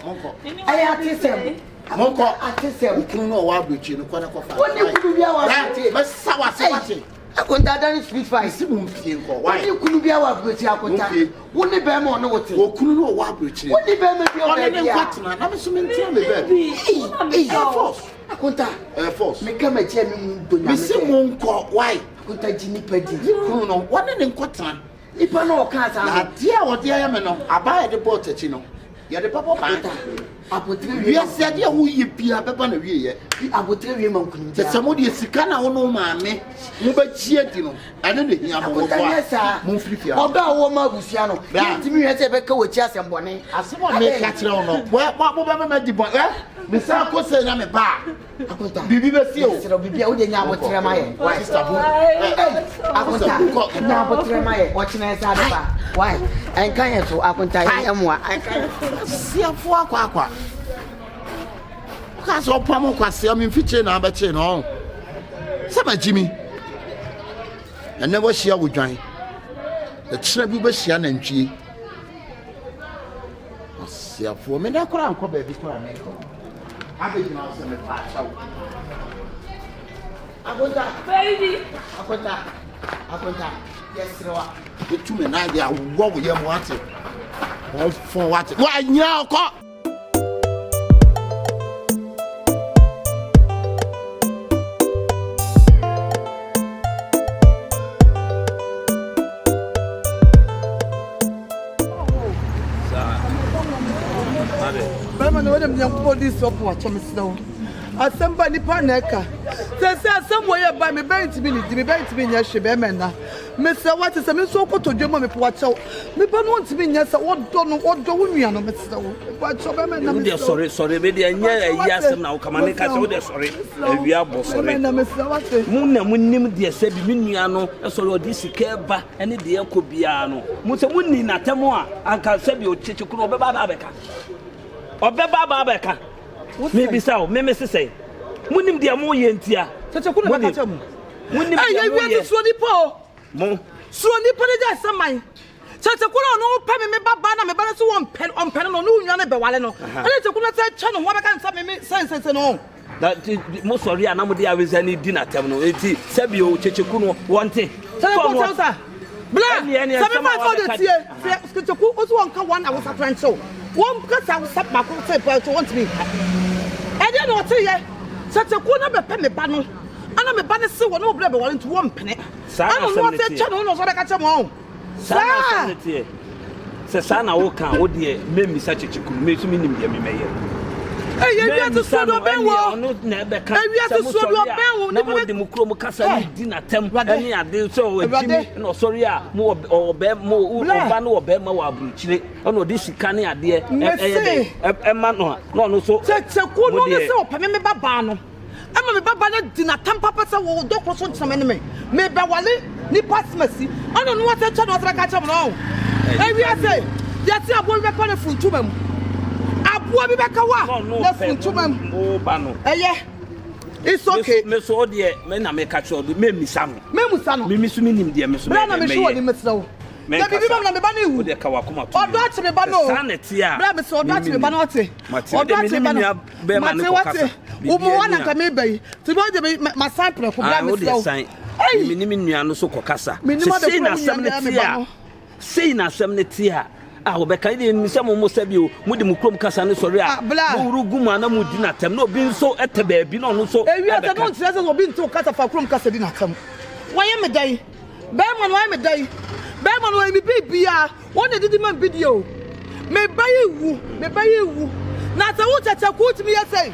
ayi atisem monko atisem kunu no wa abrochi no kwana kofa woni kunu bia wa me sawa se akunta dan street fight si mumpie nko why woni kunu bia wa abrochi akunta woni be ma no wote wo kunu no wa abrochi woni be ma bia o be bia na me so mentia me be force akunta force me kama chia me mu do nya me si monko why akunta jini padi kunu no woni ne nkotran ipa no ka sa na dia wo dia ya me no aba de bot achi no ya de papa ba apotre wi ase dia wo ye bia beba na wie ye apotre wi man kunu te samo de sika na wo no maame mo ba chie di no ane ne hia mo bo mo mfrifia oba wo ma busia no ntimi hwe se be ka wo chi asembone asemo me ka kire wo no mo ba ma di bon me sa ko se na me ba akunta bibi be si o sero bibi wo de nya apotre ma ye why sister bu akunta nya apotre ma ye wo chi na sa de ba why en kan ye so akunta ye emwa si afo akwa ka so pamo kwase am mfiche na abache no sama jimi ene wo hia wo dwan e kire bi be hia na ntwie si afo me na kora anko ba bi kora me ko abegina so me pa chawo akonta baby akonta yes roa etu me na dia wo wo ye mo ate wo fon wate wa nya ko Mama no dem nyam police up wa chemist now. Asamba nipa na eka. Se asamba ye ba me bent bi ni di me bent bi nya hwe be na. Me se what se me so kotodwema me po achew. Me ba no ntimi nya se wodo no wodo wo nua no me se wo. Po achew be na me. Sorry be dey nya ayi asem na wo kama ne ka se wo dey sorry. Ewi abo sorry. Na me se what. Mu na munnim de se bi me nua no sorry odi sika ba ene de ekọ bia no. Mu se munni na temo a anka se bi o checheku no obeba ba beka. Obeba ba beka. Me bisa o me se say. Munnim de mo ye ntia. Checheku no ka chemu. Munnim de mo ye. Ayi so nipa. Mo so nipa de ja saman checheku no pa me baba na me ba so on pen no nua na be wale no ele checheku na che che no ho be kan sa me sense no that mo sorry ana mo de awezani di na tem no enti sabi o checheku no wonte so sa bla sabi ma ko de tie checheku o so on ka one hour satran show won ka sa sap ma ko say pa to want me e de no tie ye checheku na be pe me ba no ana me ba ne se wo no bla be wale nto won pene ana no te che no so be ka che mo sana sanity se sana wo kan wo de me mi sa checheku me so mi nim de me meye wi to so do ben wo no na be kan wi to so do ben wo na mo de mu kro mu kasa ni di na tem ani ade so ejimi no sorry a mo obe mo oba no obe ma wa abruchire ono de sika ni ade e ma no so checheku no ne se opa me baba no ama me baba na di na tem papa se wo do kro so ntame ne me be wale ni pasmasi ana no wata cha no wata ka cha no wi ase ya ti abo be pa na funtuma mu abo bi be ka wa na funtuma mu ba no it's okay me so de me na me ka cha do me misa no me misu mi nim de me so me na me show ni mesrawo na bibi na me ba na hu o de ka wa kuma to odo ache me ba no sanity a bra me so odo ache me ba no ote odo ache me ba no be ma no ko kasa o mo wana ka me bai ti bo de ma sample ko bra me so me ni nua no so kokasa sei na asem ne tia wo be kan de nsem mo sabi o mo de mo krom kasa no sori a mo wuru guma na mo di na tem no bi nso ete ba bi no no so e wi ata no ntire se obi nto kasa fa krom kasa di na tem waye me dai be man waye me dai be man waye me bibia won de didi man video me bayi wu na ta wo checheku timi ye say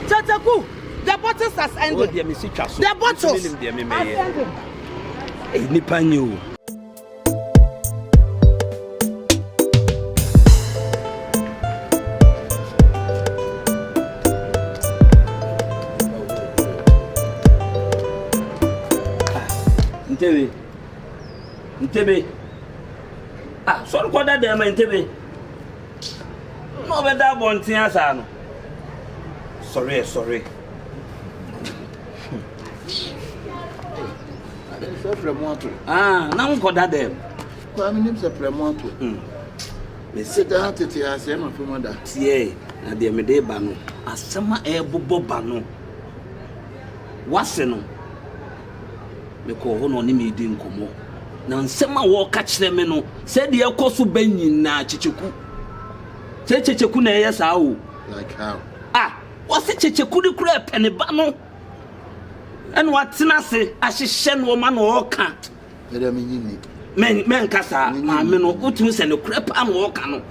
checheku the bottles has ended. Oh, dear, Missy Chasso. The bottles. Nipa new. Ntebe. Ah, sorry for that there, my Ntebe. No better bontin asano. Sorry. Na nko da dem. Kwa minim se premonto. Me se da tete ase ma fo moda. Tie, na de me de ba no. Asema e bobo ba no. Wase no. Me ko ho no ni me di nkomo. Na nsema wo ka kire me no, se de ekoso ba nyina checheku. Checheku na ye sa o. Like how? Wase checheku ni kura pene ba no. Enu atena se ahihye no ma no oka. Ere me nyini. Men kasa ma me no utumi se ne kura pa no oka no.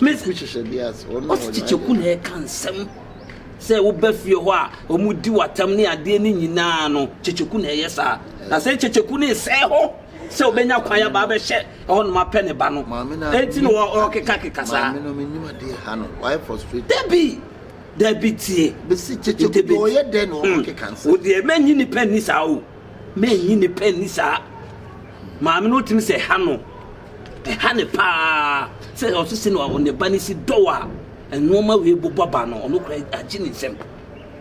Me hihye bias. Checheku na e kan sem. Se wo ba fie ho a omudi watam ne ade ni nyina no checheku na ye sa. Na se checheku ni se ho. Se obenya kwaya ba be hye on ma pene ba no. Enti no o keka sa. Me no me nyima de ha no. Why frustrate? Debi tie. Be si checheku do ye de no o keka sa. O de menyi ni pen ni sa o. Menyi ni pen ni sa. Ma me no timi se ha no. E ha ne pa. Se o se no o ne ba ni si do a. Eno ma we bobo ba no. Ono kra agi ni sem.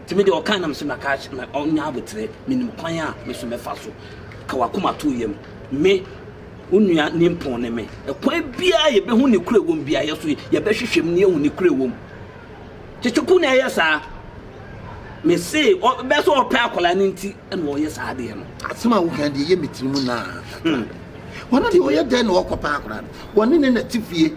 Timi de o kan na me se na ka na onya abotre minim kwan a me so me fa so. Ka wakoma to yem. Me unua ni mpon ne me ekwan bia ye be hu ne kura wom bia ye so ye be hwehwem ne hu ne kura wom checheku na ye sa me say o be so opa akola ne nti e no ye sa de no asema wo kan de ye mitirimu na wona de o ye de no okopa akola woni ne natifie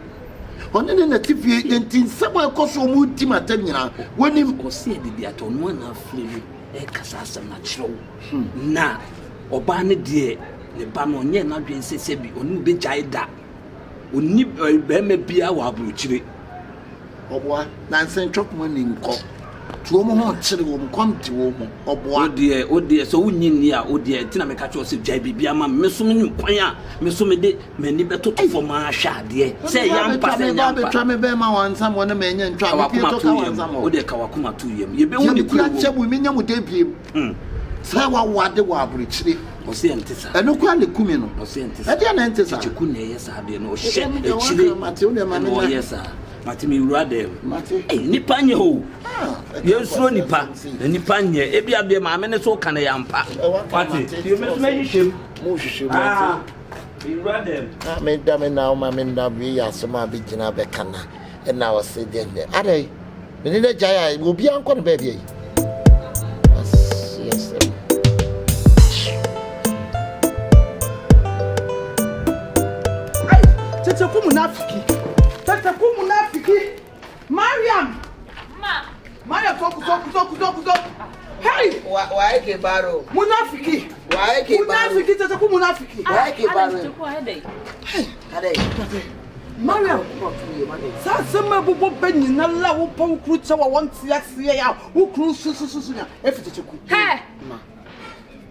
enti nsabo ekoso mu tima tam nyina woni ko se de dia to no na afle e kasa asem na chiro na oba ne de ne ba no nye na dwen sese bi onu be jaida oni be me bia wa abrochire oboa na nsen chop money nko to mo chiri wo kom ti wo mo oboa odie so wunyi ni a odie tina me ka cho se jai bibia ma me so me kwan a me so me de mani betoto fo ma hwa ade se yampa se yampa twa me be ma wansam wona me nya ntwa me to ka wansam odie ka wakoma to yem ye be hu ni kura chebu me nya mu de biem sa wa wade wa aburi chiri o se entisa eno kwa le kumi no o se entisa e dia na entisa chiku na yesa de no hye e chiri mate o de ma me yesa mate mi wura dem nipa nye ho yesu nipa nipa nye e bia bia ma me ne so ka na yampa mate you me hwehwem mo hwehwem mate mi wura dem me da me na o ma me da bi ya so ma bi gina be kana e na o se de ne adai me ne jaya obi an ko ne ba bia yi yes Tete kumunafiki. Mariam. Mariam toku. Hey. Why ke baro? Munafiki. Why ke baro? Munafiki tete kumunafiki. Why ke baro? Ade. Mariam. Sa sema bobo benyi na la wo pa ukru che wa wonti ase ya. Ukru susu nya. Efi tete ku. Hey.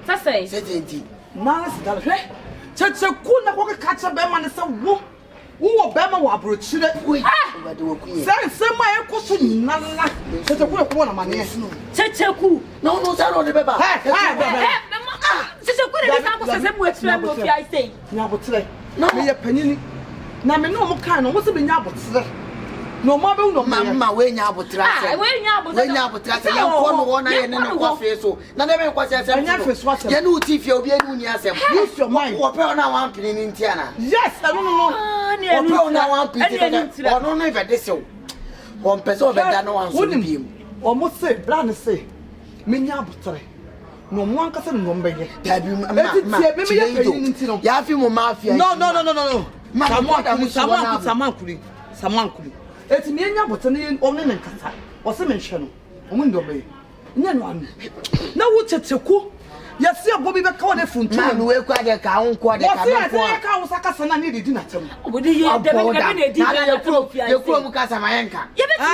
Sa say. Setenti. Na sidala. Hey. Tete ku na ko ka cha be ma ne se wo. Wo bema wa abrochire we obade wo kuye sema ekoso nala checheku ekwo na mane checheku no say no de beba checheku de sa ko se mu etire mo fi ai sei nya botre na me ye panini na me no mo kan no mo se be nya botre no mo be no mama we nya botre we nya botre se yan ko no wona ye ne ko fe so na de me ko se se nya fe so asem ye no ti fi obi enu ni asem use your mind wo pe ona wan pini ni ntiana yes no wo pe ona wan pini ono no ife de se wo mpese obeda no wan so biem o mo se bra ne se me nya botre no mo an kasa no mbeye tabi ma me ye panini ntino ya fi mo mafia no Samankuri. Eti ni enya bote ni omne ne nkata. O se menhwe no. Omu ndobe. Nya no anu. Na wo checheku. Ya se abobi be ka wo de funtu. Ma no we kwa de ka won kwa de ka me kwa. Wo se ka wo saka sana ni de di na tem. Obodi ye de be ka be di na ye kuro mu kasa mayenka. Ye be ti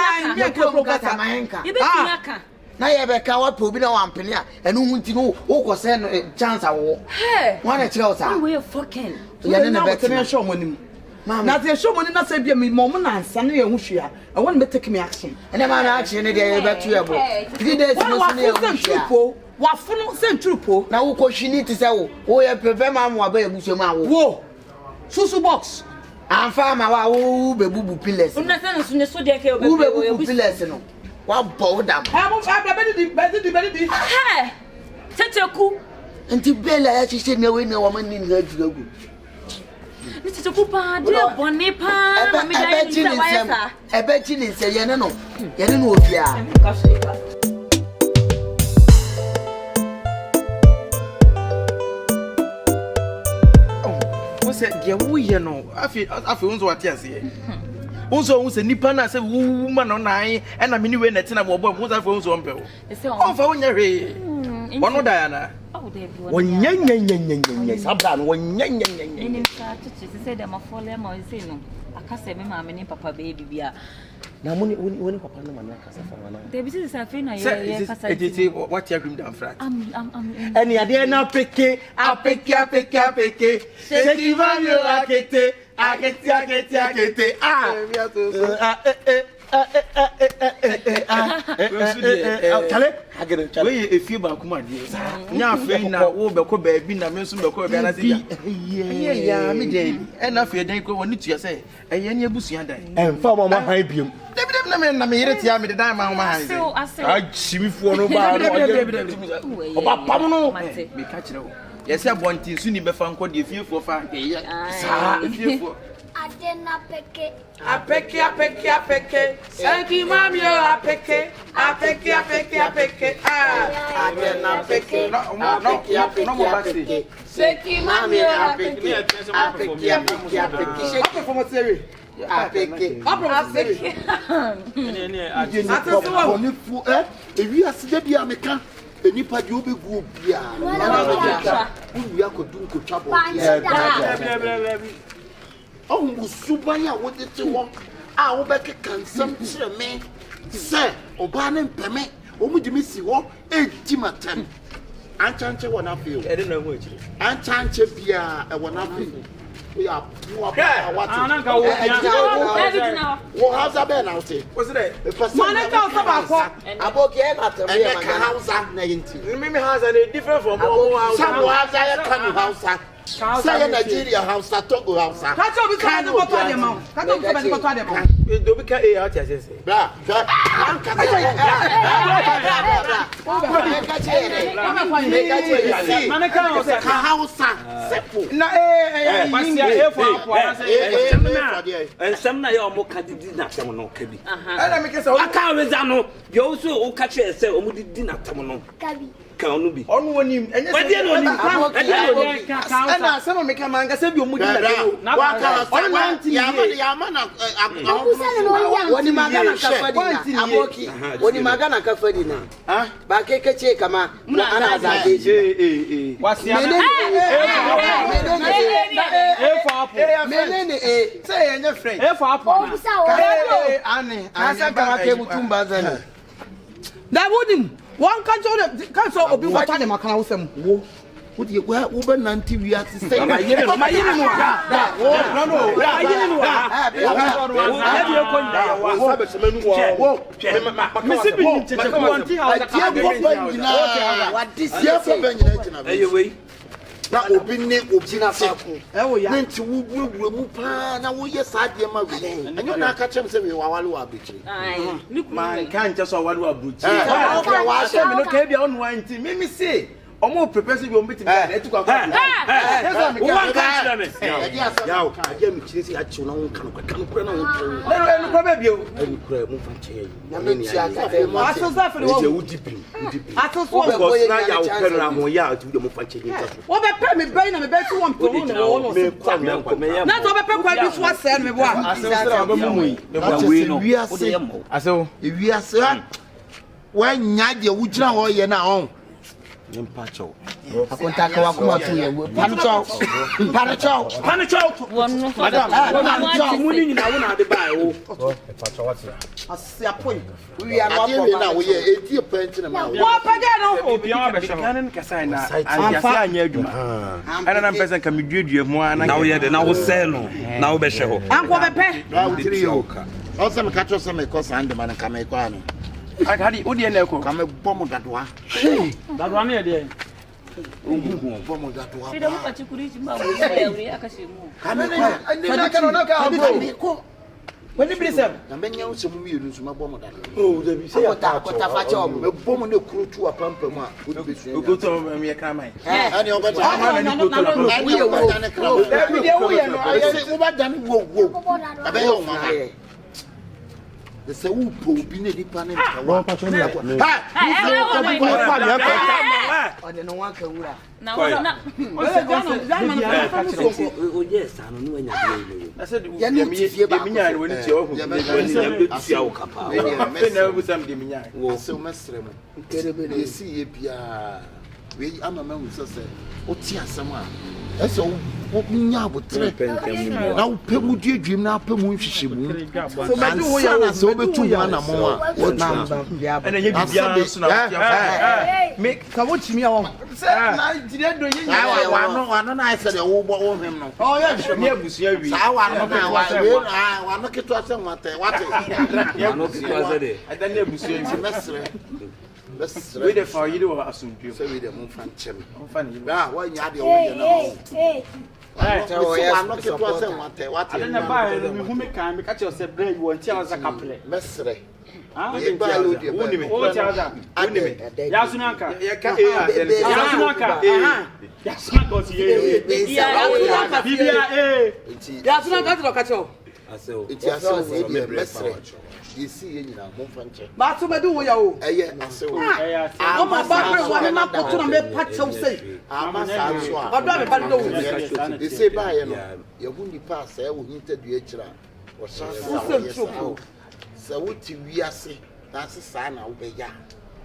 ye kuro mu kasa mayenka. Ye be ti aka. Na ye be ka wa po bi na wampene a enu hunti no wo ko se no chance awo. Hey. Wa na kire wo sa. We fucking. Ye ne na be me show monim. Na the show money na say bia me mom na ansa na ye hu hwea. I want me take me action. And the man action ne dey be to ebo. 3 days no so na ye hu hwea. Wa funu century po. Na wo ko hwini ti say wo ye pepe ma mo aba ebuso ma wo. Wo. Susu box. Anfa ma wa wo be bubu pillars. Una say no so dey ke wo be bubu pillars no. Wa bo dam. Ha mo fa be di. Hey. Checheku. Nti bela ya chise ne we ne wo man ni nga jiragu. Ni checheku pa de boni pa na me dai ni sa wa sa. Ebe chi ni se ye ne no obia. Wose dia wo ye no afi unzo wate ase unzo nipa na se wu ma no nan e na me ni we na tina bo unzo afi unzo mpe wo on fa wonya hwe wono da ya na wonya sabra no wonya ni sa tutu se de ma fole ma se no akase me ma me ni papa be bibia na mo ni woni papa no ma na akasa fa wana de bi se sa fe na ye kasa ti what you agree down frat any ade na apeke se ti va mi akete chale we efie ba kuma die nya afi na wo be ko ba bi na me nso be ko ba na se ya me dey e na afi den ko woni tua se eye ne abusua dan emfa mo ma han biem David na me yire tia me de dan ma ho ma han ah chimifuo no ba no oba pam no me ka kire wo yesi abonti su ni be fa nko de efiefo fa ye sa efiefo Adena peke. Apeke. Seki mami yo apeke. Adena peke. No mo basi. Seki mami yo apeke. Apeke from Seri. Apeke. Ewi aside bia meka enipa di obegu obia na ya ko dun ko twabo oh musuban ya wode te wo a wo bɛke kansam kyerɛ me sɛ ɔbaa ne mpɛme ɔmu de me si hɔ edi matam anchanche wɔ na feel ɛde na ho akyire anchanche bia ɛwɔ na feel ya what wo hausa be na wote what's that man ka so ba ko aboki e matam e ka hausa na yenti me hausa na different from hausa some hausa ya kan hausa say Nigeria hausa Togo hausa ka to bi so ba ko to de ma ka to bi so ba ko to de ma do bi ka e out ya say bra an ka hausa sepo na ensem na ye omo kadidi na tem no kabi ana me kesa aka weza no ye oso o ka kire se omo didi na tem no kabi ka onu bi onu wonim enye wadi no ni ana sama me ka manga se bi omo didi na wa ka ya ma na woni magana kafadi na aboki woni magana kafadi na ba kekeche kama ana zaje wasia menene say enye friend for apple ane asa kama ke mutumba zani da wodim one kan so obi wata de makana wosem wo wodi wo be nanti wi ati say ma yire no no ma yire no ya bi ko nda wa sabe semanu wo me se bi ni cheche ko anti ha atia ko banyina wadisia ko banyina jina ayo we na obi ne obi na faako wo ya nti wo mu pa na wo ye saade ma we enyo na aka chem se we wawale wa abekire man kan je so wawale wa abekire wa se me no ka bia onu anti me se omo prepare se bi omo bitim na etu kwa kwa wo wan ka chira me yawo aje mi chire se achi na won kan kura na won tro enu kwa be bi o enu kura mu fan che na me ti aka aso za fe wo je wudi bi aso so ko na ya wo pera ho ya atu de mu fan che ni taso wo be pe me be na me be tu won to no wo no me kwa me na to be pe kwa bi so ase no me bo a aso sra ba mu yi me bo we no wi ase aso wi ase wa nya de wo gina ho ye na on Empacho. akonta ka wakuma tu ye panicho wonu Madam, muni nyina wo na de ba wo. epacho wati asia point we are not ade na wo ye edi penti na ma wo wo page no obi an be hwe kanen kasa na antiase anya adwuma ana na mpesa ka meduadua mu ana Na wo ye de na wo sell no. Na wo be hwe ho. anko be pe na wo tiri yo o se me ka cho se me ko sande man ka me kwa no akadi odi na ko ka me bomo dadoa dadwa na de bomo dadoa fi da muka ci kuri ci ba mu ya wuri aka ce mu ka me na ka no ka ko wani brisem na me nya wo se mu mienu so ma bomo dadoa oh da bi se akota fache o me bomo ne kurutu apampa mu a wo be su go to me kramai ani o ba ama na ni go to na ani o ba dane kra e bi de wo ye no ayi wo ba dane wo abe yo ma the say who po bi ne di pa ne ka wa ode no wa ka wura na wo na O yes, anu no anya de. I said ya ni tifie ba de minya woni ti o hu Ni na tia wo kapa. fe na bu sam de minya wo se o mesre mo kerebele yesi ye bia we ama ma hu se o ti asem a ese o nya abotre na o pe mu die dwem na pe mu nhwehye mu so me do wo ya na so betu mu na mo a wo namba bia ana ye bibia so na me ka wo chimi a wo na dire do ye nya wa no na ese de wo bo wo hwem no oh ya ni abusua wi sa wa no na wa no keto ase nwate wate Anu ki kwaze de. ada ni abusua wi mesre we de fa yi de wa asundwe se we de mo fan chem on fa ni ba wa nya de wo ye na mo wa no keto ase nwate wate ada na ba mi hu me kan me ka che se bre wo ntia wa kaple mesre ye ba lo de woni me o tia da woni me ya sunu anka ye ka e a ya sunu anka ya sunu anka o ti ye bibia ya suna ka to ka cho Aseo. iti aso we de mesre yesi ye nyina mo fan chem ba to me do wo ya o eye ase o o ma ba pre wo na ko to na me pa cho sei ama sa so a odo me ba do wo e se ba ye no ye hu ni pa sa e wo hinta dua kira wo sa sa wo ti wiase na se sa na wo be ya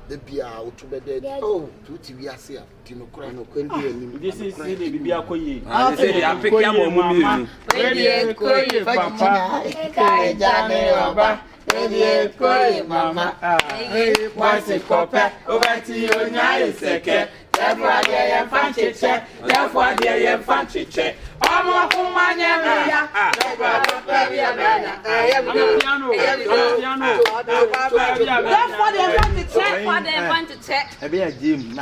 de bia wo to be de oh to ti wiase a ti no kura no kwendi anim this is the bibia koyi Ah, say the African mo mu mi. Edie koye papa. Ejane oba. Edie koye mama. Wasi kope. Obati onya iseke. Therefore dear fanchiche. Therefore dear fanchiche. Omo kumanye meya. Therefore dear fanchiche. Ebe ya Jim.